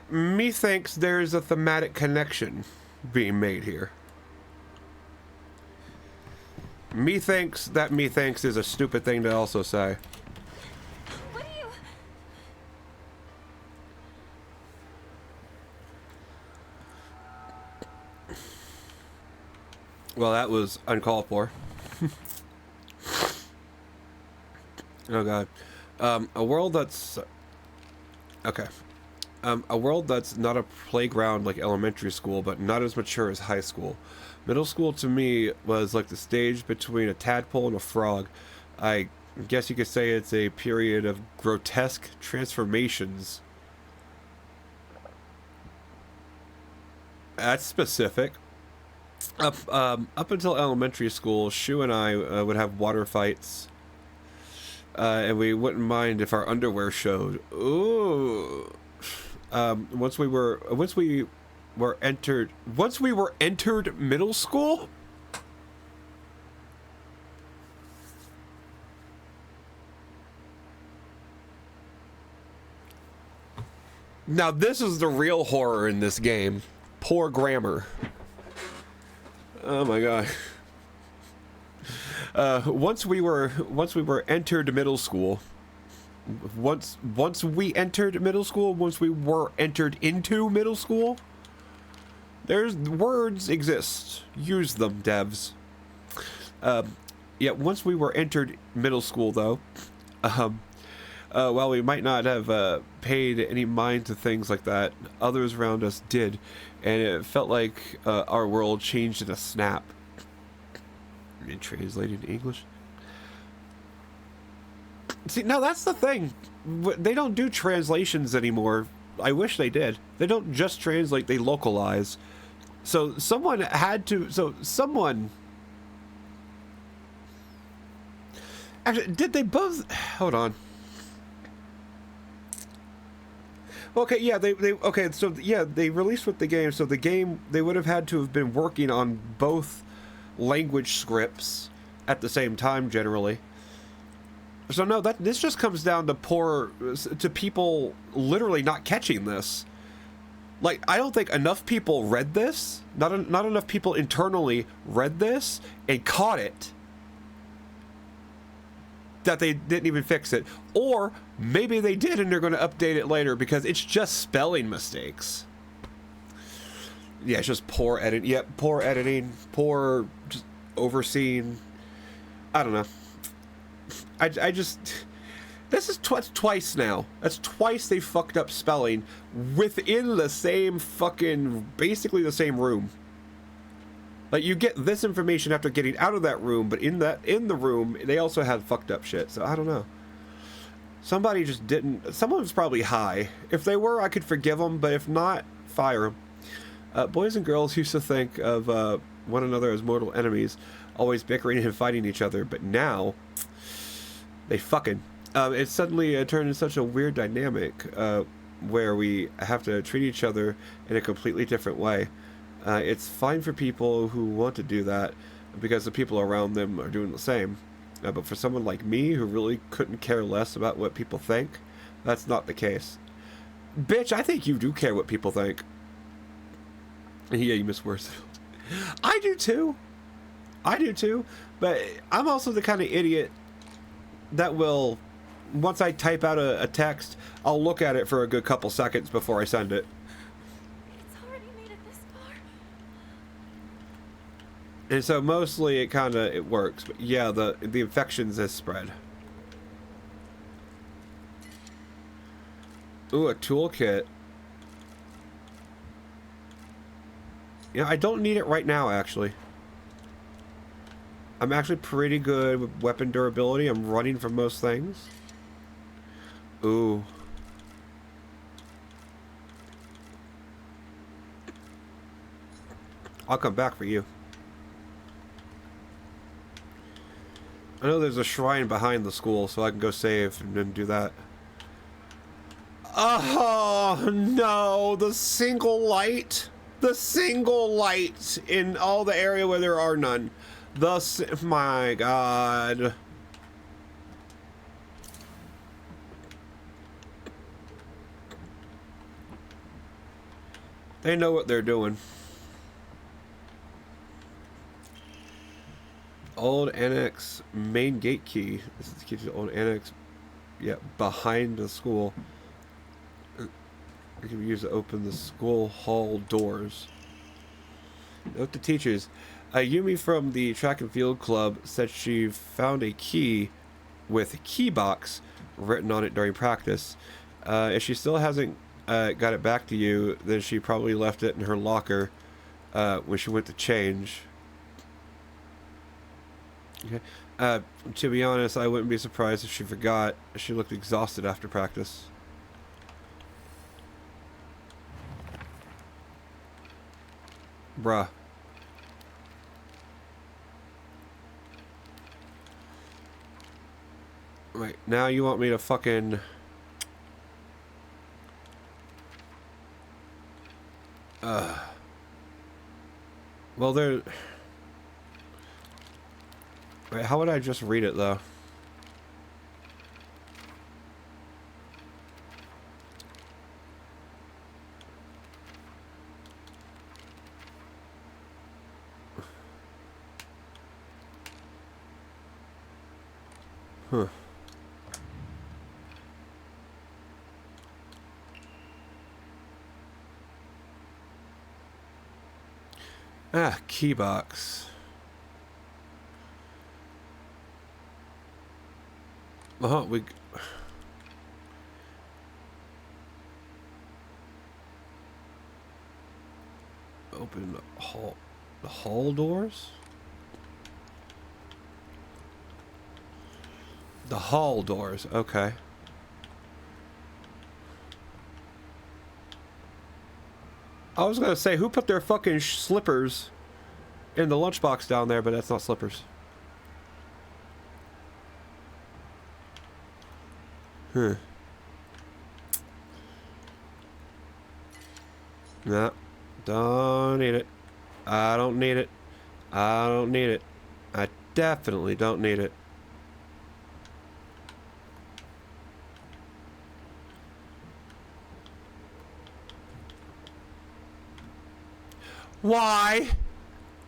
Methinks there's a thematic connection being made here. Methinks that methinks is a stupid thing to also say. What do you... Well, that was uncalled for. Oh god. A world that's... Okay. A world that's not a playground like elementary school, but not as mature as high school. Middle school to me was like the stage between a tadpole and a frog. I guess you could say it's a period of grotesque transformations. That's specific. Up until elementary school, Shu and I would have water fights. And we wouldn't mind if our underwear showed. Ooh. Once we were entered middle school. Now this is the real horror in this game. Poor grammar. Oh my god. Once we were entered middle school. Once we entered middle school, once we were entered into middle school, there's words exist. Use them, devs. Yeah, once we were entered middle school, though, while we might not have paid any mind to things like that, others around us did, and it felt like our world changed in a snap. Translated to English. See, now that's the thing. They don't do translations anymore. I wish they did. They don't just translate, they localize. So someone had to... So someone... Actually, did they both... Hold on. Okay, yeah, okay, so yeah, they released with the game, so the game, they would have had to have been working on both language scripts at the same time, generally. So no, this just comes down to people literally not catching this. Like, I don't think enough people read this, not enough people internally read this and caught it, that they didn't even fix it. Or maybe they did and they're going to update it later because it's just spelling mistakes. Yeah, it's just poor editing. Yep, poor editing, poor just overseeing. I don't know. I just... This is twice now. That's twice they fucked up spelling within the same fucking... Basically the same room. Like, you get this information after getting out of that room, but in the room, they also had fucked up shit. So, I don't know. Somebody just didn't... Someone was probably high. If they were, I could forgive them, but if not, fire them. Boys and girls used to think of one another as mortal enemies, always bickering and fighting each other, but now... They fucking... It suddenly turned into such a weird dynamic where we have to treat each other in a completely different way. It's fine for people who want to do that because the people around them are doing the same. But for someone like me who really couldn't care less about what people think, that's not the case. Bitch, I think you do care what people think. Yeah, you miss worse. I do too. I do too. But I'm also the kind of idiot that will, once I type out a text, I'll look at it for a good couple seconds before I send it. It's already made it this far. And so mostly it works. But yeah, the infections has spread. Ooh, a toolkit. Yeah, I don't need it right now, actually. I'm actually pretty good with weapon durability. I'm running from most things. Ooh. I'll come back for you. I know there's a shrine behind the school, so I can go save and then do that. Oh, no! The single light! The single light in all the area where there are none. My God. They know what they're doing. Old annex main gate key. This is the key to the old annex. Yeah, behind the school. It can be used to open the school hall doors. Note to teachers. Yumi from the track and field club said she found a key with key box written on it during practice. If she still hasn't got it back to you, then she probably left it in her locker when she went to change. Okay. To be honest, I wouldn't be surprised if she forgot. She looked exhausted after practice. Bruh. Right, now you want me to fucking... Well, there... Wait, how would I just read it, though? Huh. Ah, keybox. We... Open the hall doors? The hall doors, okay. I was gonna say, who put their fucking slippers in the lunchbox down there, but that's not slippers. Huh. No, don't need it. I don't need it. I don't need it. I definitely don't need it. Why?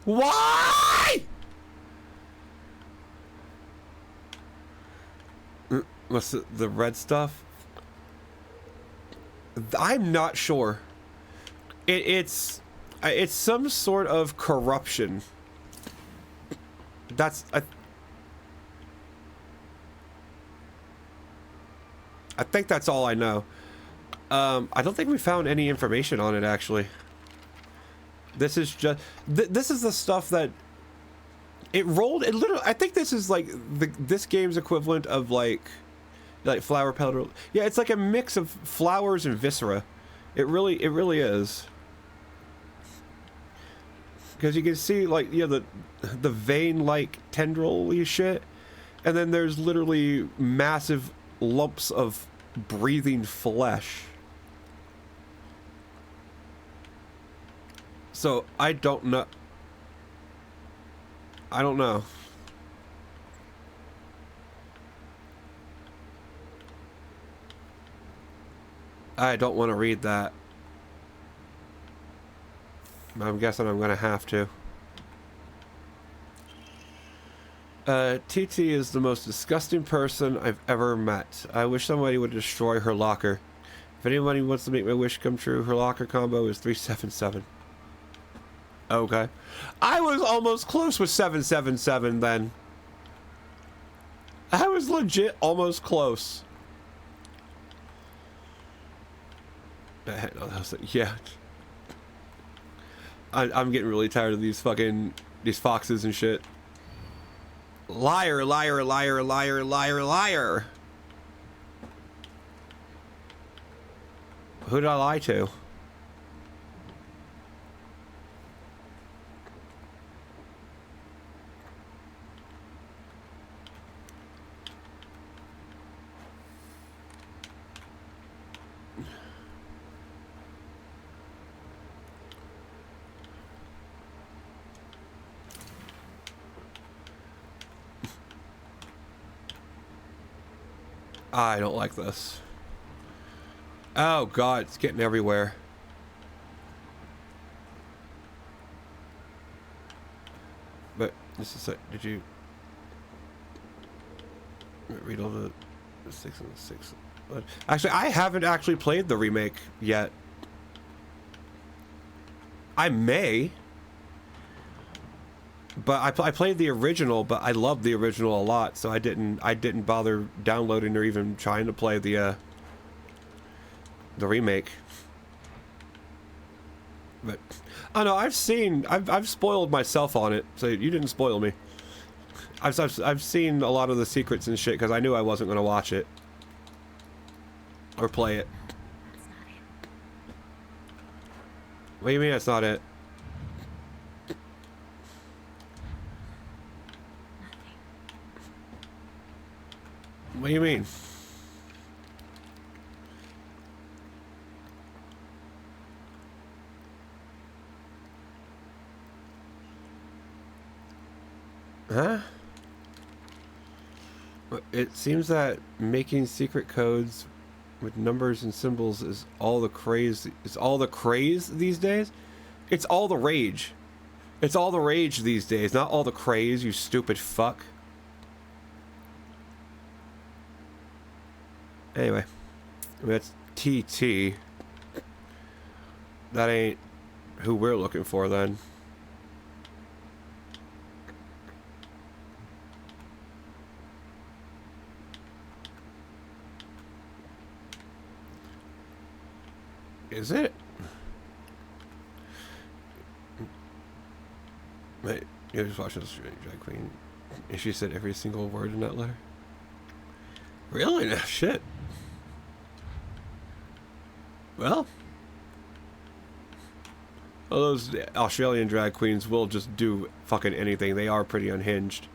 Why? What's the red stuff? I'm not sure. It's some sort of corruption. That's I think that's all I know. I don't think we found any information on it actually. This is just this is the stuff that it rolled. It literally. I think this is like this game's equivalent of like flower petal. Yeah, it's like a mix of flowers and viscera. It really is. Because you can see like the vein-like tendril-y shit, and then there's literally massive lumps of breathing flesh. So I don't know. I don't know. I don't want to read that. I'm guessing I'm going to have to. TT is the most disgusting person I've ever met. I wish somebody would destroy her locker. If anybody wants to make my wish come true, her locker combo is 377. Okay. I was almost close with 777 then. I was legit almost close. Yeah. I'm getting really tired of these foxes and shit. Liar, liar, liar, liar, liar, liar. Who did I lie to? I don't like this. Oh god, it's getting everywhere. But this is like, did you read all the 6 and 6? Actually, I haven't actually played the remake yet. I may. But I played the original, but I loved the original a lot, so I didn't bother downloading or even trying to play the remake. But I don't know. I've spoiled myself on it, so you didn't spoil me. I've seen a lot of the secrets and shit because I knew I wasn't going to watch it or play it. That's not it. What do you mean that's not it? What do you mean? Huh? It seems that making secret codes with numbers and symbols is all the craze. It's all the craze these days. It's all the rage. It's all the rage these days, not all the craze, you stupid fuck. Anyway, that's TT. That ain't who we're looking for then. Is it? Wait, you're just watching this drag queen. And she said every single word in that letter? Really? No, shit. Well, all those Australian drag queens will just do fucking anything. They are pretty unhinged.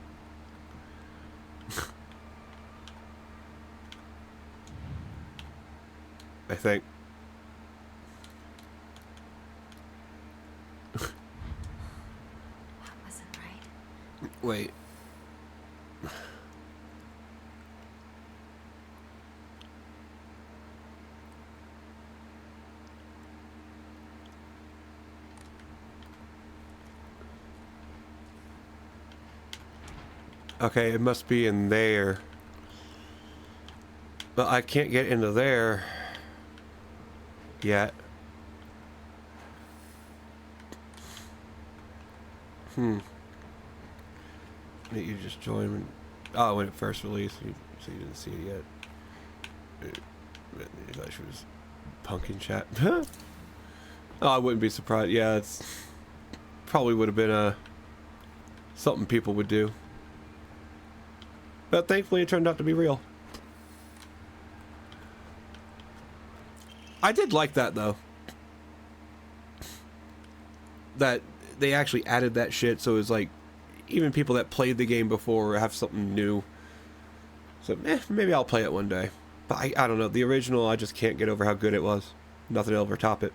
I think. That wasn't right. Wait. Okay, it must be in there. But I can't get into there yet. You just joined when, when it first released, so you didn't see it yet. I thought she was punking chat. Oh, I wouldn't be surprised. Yeah, it's probably would have been something people would do. But thankfully it turned out to be real. I did like that though. That they actually added that shit, so it was like even people that played the game before have something new. So maybe I'll play it one day. But I don't know, the original, I just can't get over how good it was. Nothing will ever top it.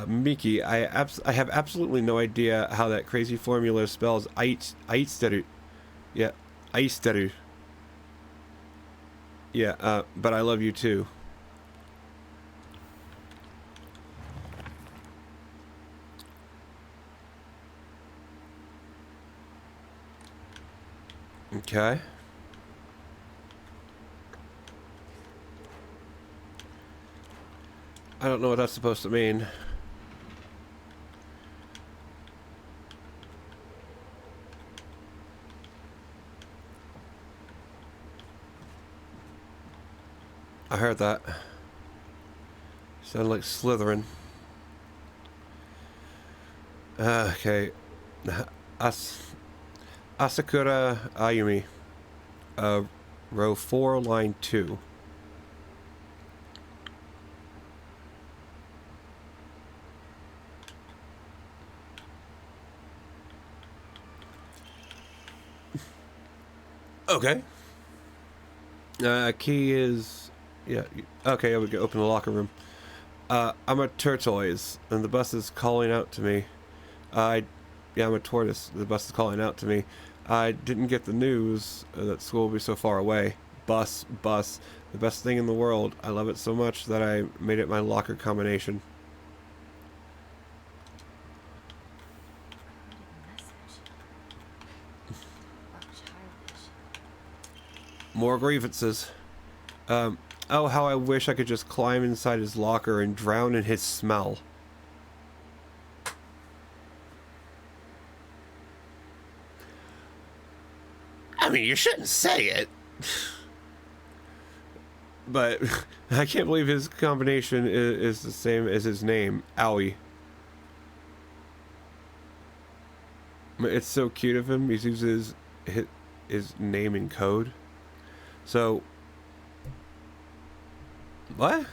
Miki, I have absolutely no idea how that crazy formula spells Aitsteru. Yeah, Aitsteru. Yeah, but I love you too. Okay. I don't know what that's supposed to mean. I heard that. Sounded like Slytherin. Okay. Asakura Ayumi. Row 4, line 2. Okay. Key is... Yeah. Okay, we can open the locker room. I'm a tortoise, and the bus is calling out to me. Yeah, I'm a tortoise. The bus is calling out to me. I didn't get the news that school will be so far away. Bus. The best thing in the world. I love it so much that I made it my locker combination. More grievances. Oh, how I wish I could just climb inside his locker and drown in his smell. I mean, you shouldn't say it. But I can't believe his combination is the same as his name, Owie. It's so cute of him. He uses his name in code. So, what?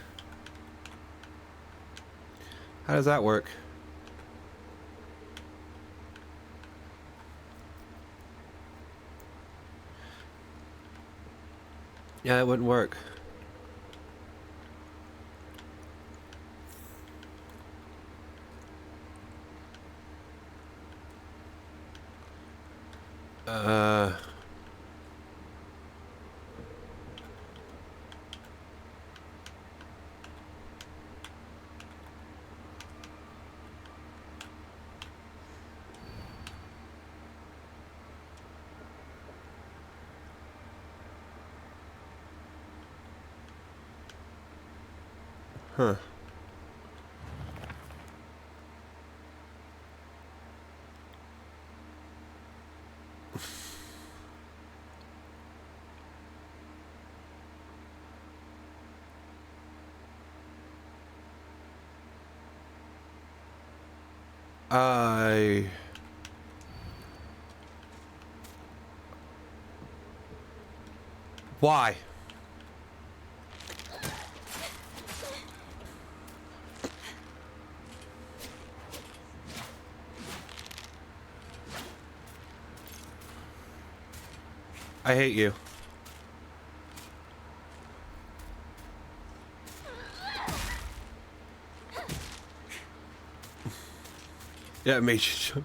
How does that work? Yeah, it wouldn't work. Huh. I Why? I hate you. Yeah, it made you.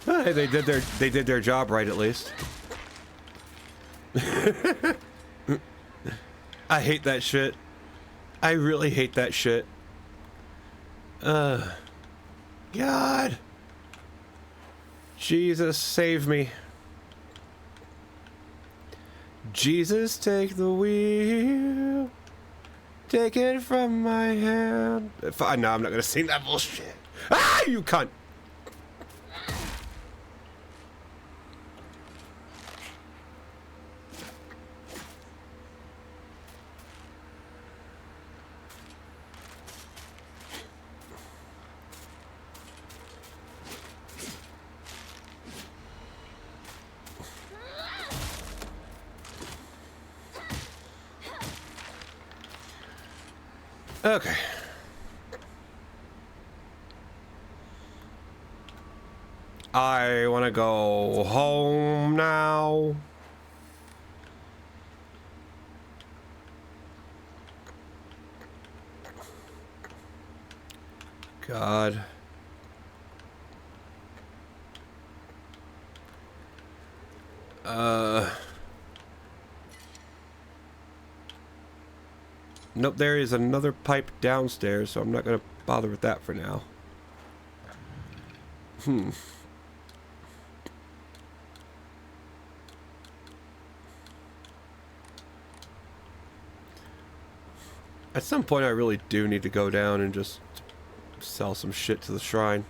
Hey, they did their job right at least. I hate that shit. I really hate that shit. God. Jesus, save me. Jesus, take the wheel. Take it from my hand. No, I'm not gonna sing that bullshit. Ah, you cunt. Okay. I want to go home now. God. Nope, there is another pipe downstairs, so I'm not gonna bother with that for now. At some point I really do need to go down and just sell some shit to the shrine.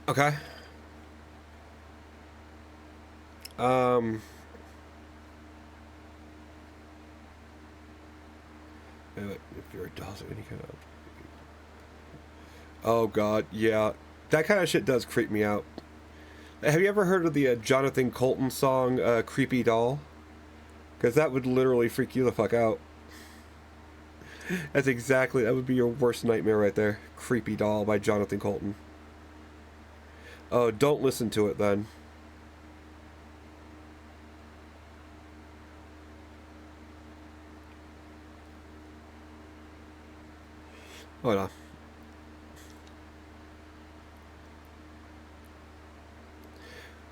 Okay. Wait, if you're a does any kind of... Oh god, yeah. That kind of shit does creep me out. Have you ever heard of the Jonathan Colton song, Creepy Doll? Because that would literally freak you the fuck out. That's exactly, that would be your worst nightmare right there. Creepy Doll by Jonathan Colton. Oh, don't listen to it then. Hold on.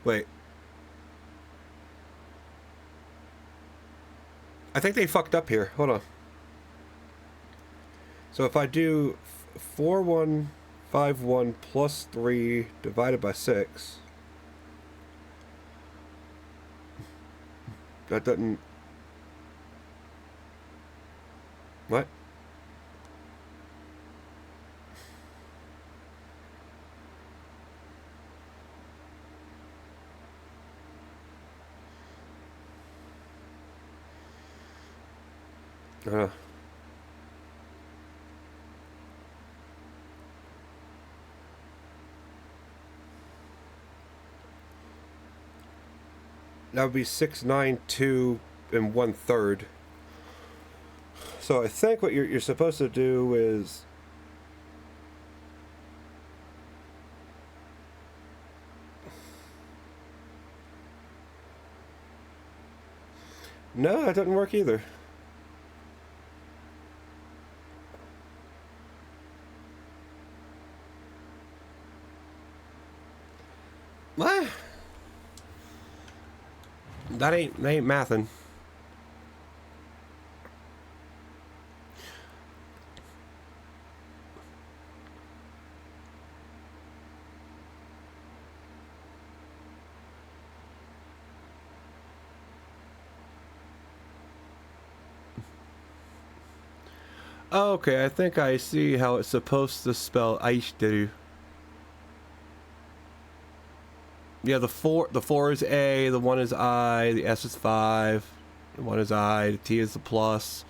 Wait. I think they fucked up here. Hold on. So if I do 4151 plus 3 divided by 6, that doesn't... What? That would be 692 and 1/3. So I think what you're supposed to do is... No, that doesn't work either. What? That ain't mathin'. Okay, I think I see how it's supposed to spell Aishderu. Yeah, the 4 is A, the 1 is I, the S is 5. 1 is I, T is the plus,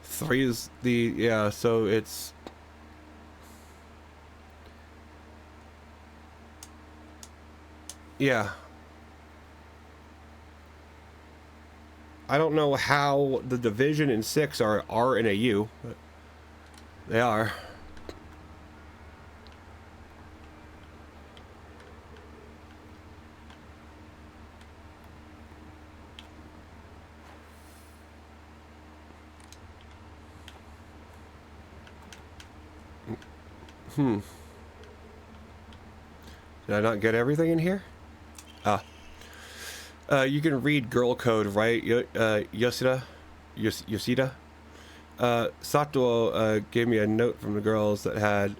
3 is the, yeah, so it's, yeah. I don't know how the division and 6 are R and a U, but they are. Did I not get everything in here? Ah. You can read girl code, right, Yoshida? Yoshida? Sato gave me a note from the girls that had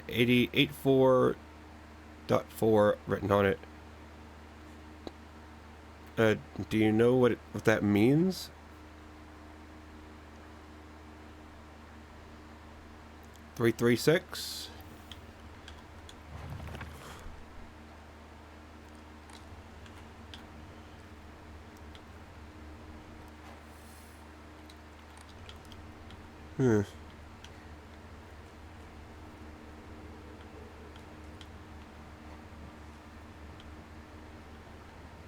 84.4 written on it. Do you know what that means? 336?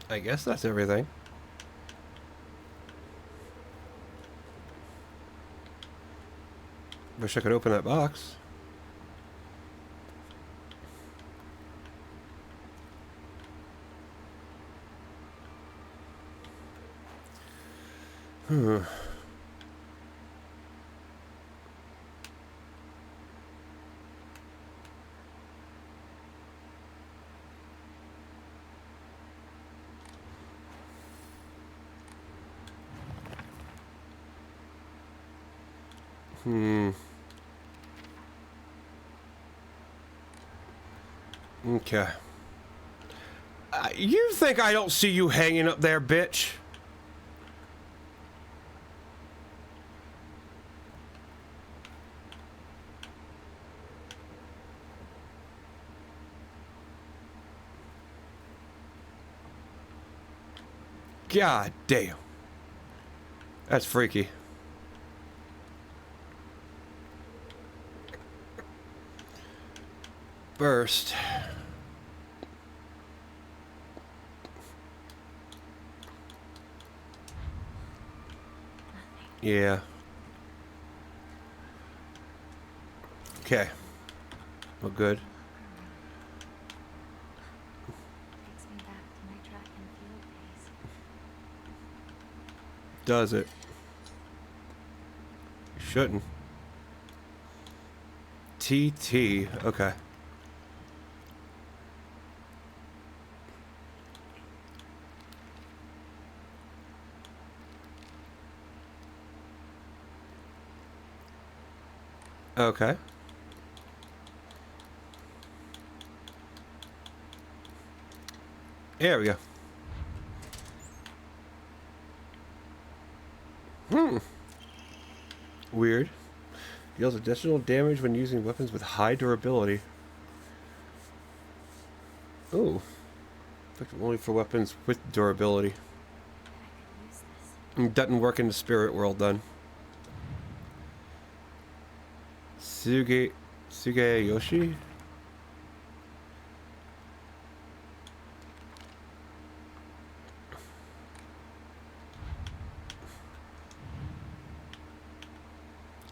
I guess that's everything. Wish I could open that box. Okay. You think I don't see you hanging up there, bitch? God damn. That's freaky. Burst. Yeah. Okay. Well, good. Takes me back to my track and field days. Does it? Shouldn't. TT. Okay. Okay. There we go. Weird. Deals additional damage when using weapons with high durability. Ooh. Effective only for weapons with durability. I could use this. Doesn't work in the spirit world then. Sugeyoshi?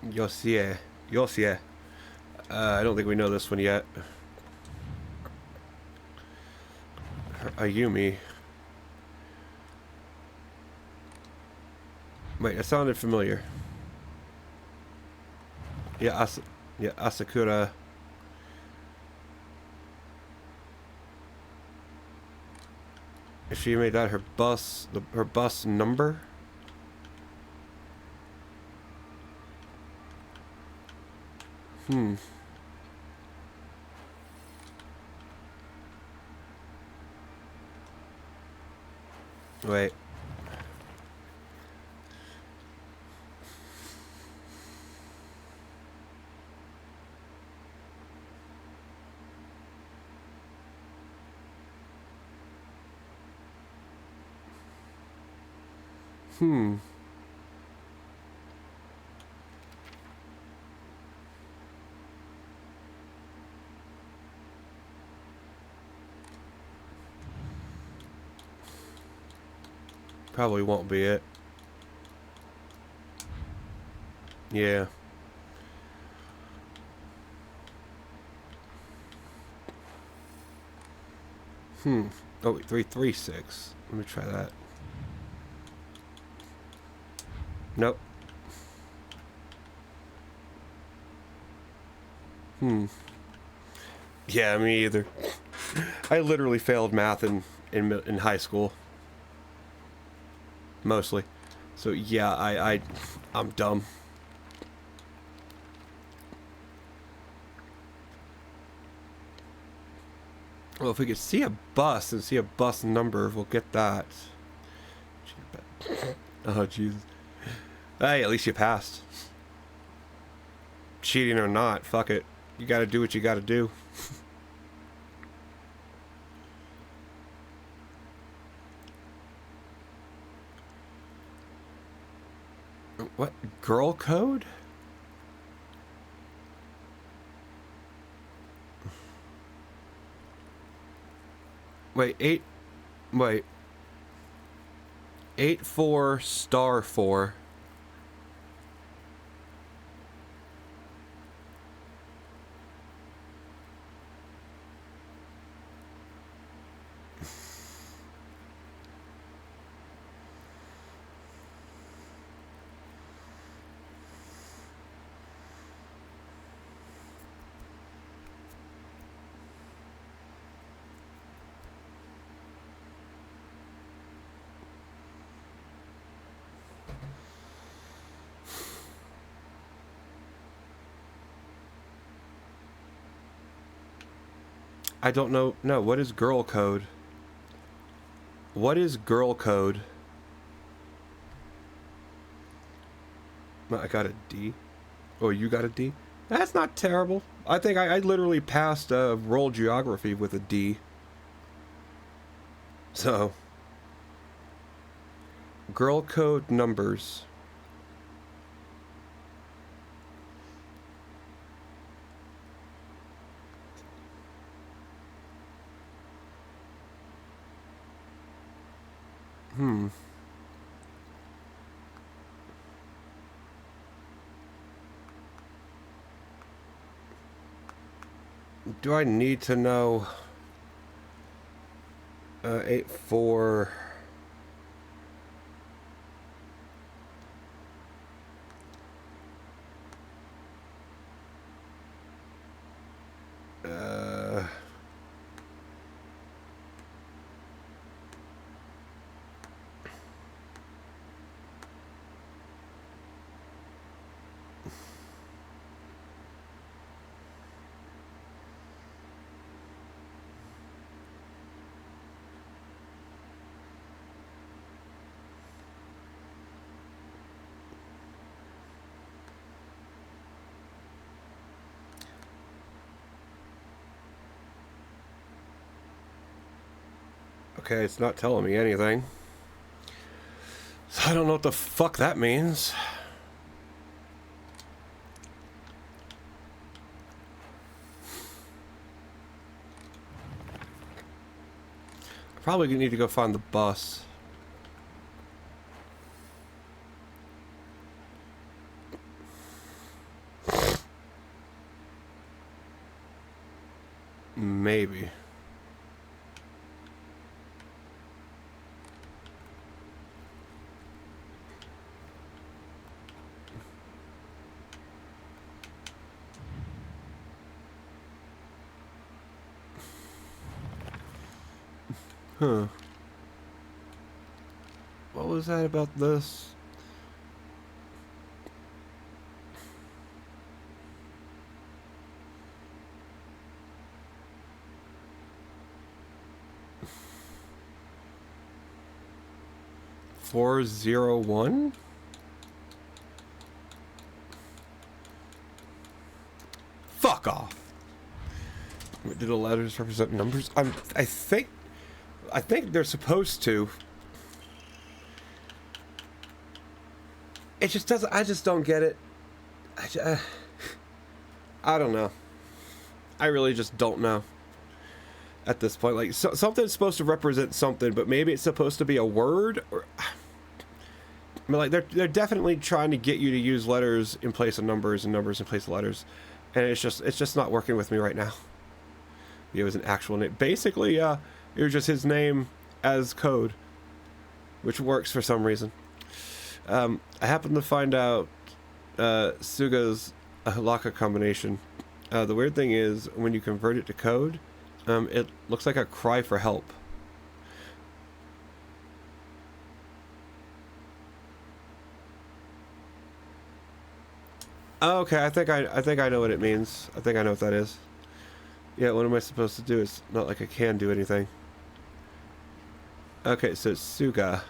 Yosie. Yosie. I don't think we know this one yet. Ayumi. Wait, it sounded familiar. Yeah, Asakura. She made that her bus, her bus number. Wait. Hmm. Probably won't be it. Yeah. Hmm. Oh, wait, 336. Let me try that. Nope. Hmm. Yeah, me either. I literally failed math in high school. Mostly. So yeah, I'm dumb. Well, if we could see a bus and see a bus number, we'll get that. Oh, Jesus. Hey, at least you passed. Cheating or not, fuck it. You gotta do what you gotta do. What? Girl code? Wait, 84*4. I don't know. No, what is girl code? What is girl code? I got a D. Oh, you got a D? That's not terrible. I think I literally passed world geography with a D. So, girl code numbers. Hmm. Do I need to know 84? Okay, it's not telling me anything. So I don't know what the fuck that means. I probably need to go find the bus. Maybe. Huh. What was that about this? $401? Fuck off. Do the letters represent numbers? I think they're supposed to. It just doesn't. I just don't get it. I don't know. I really just don't know. At this point, like something's supposed to represent something, but maybe it's supposed to be a word. Or I mean, like they're definitely trying to get you to use letters in place of numbers and numbers in place of letters, and it's just not working with me right now. It was an actual name. Basically, it was just his name as code, which works for some reason. I happened to find out Suga's halakha combination. The weird thing is, when you convert it to code, it looks like a cry for help. Okay, I think I know what it means. I think I know what that is. Yeah, what am I supposed to do? It's not like I can do anything. Okay, so it's Suga.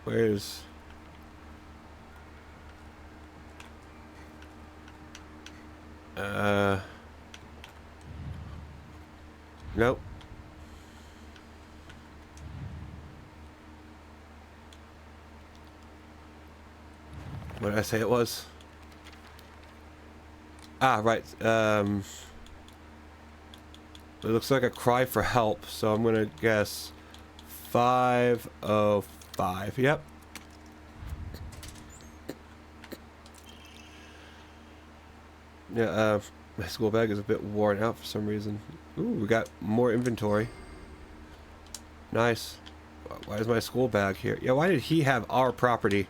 Where's... Nope. What did I say it was? Ah, right. It looks like a cry for help, so I'm gonna guess 505. Yep. Yeah, my school bag is a bit worn out for some reason. Ooh, we got more inventory. Nice. Why is my school bag here? Yeah, why did he have our property?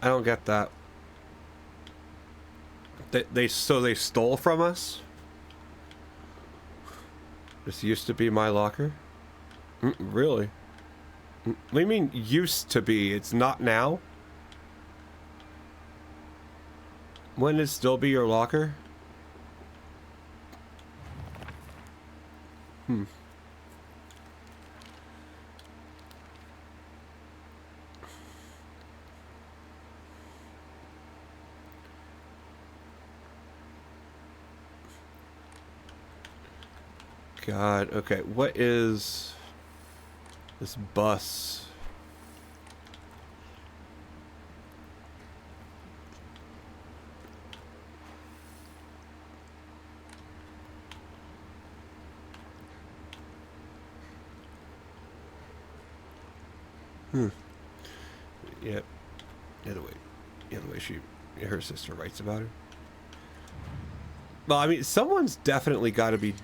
I don't get that. So they stole from us? This used to be my locker? Really? What do you mean used to be? It's not now? Wouldn't it still be your locker? God, okay, what is this bus? Yep. The other way her sister writes about her. Well, I mean, someone's definitely got to be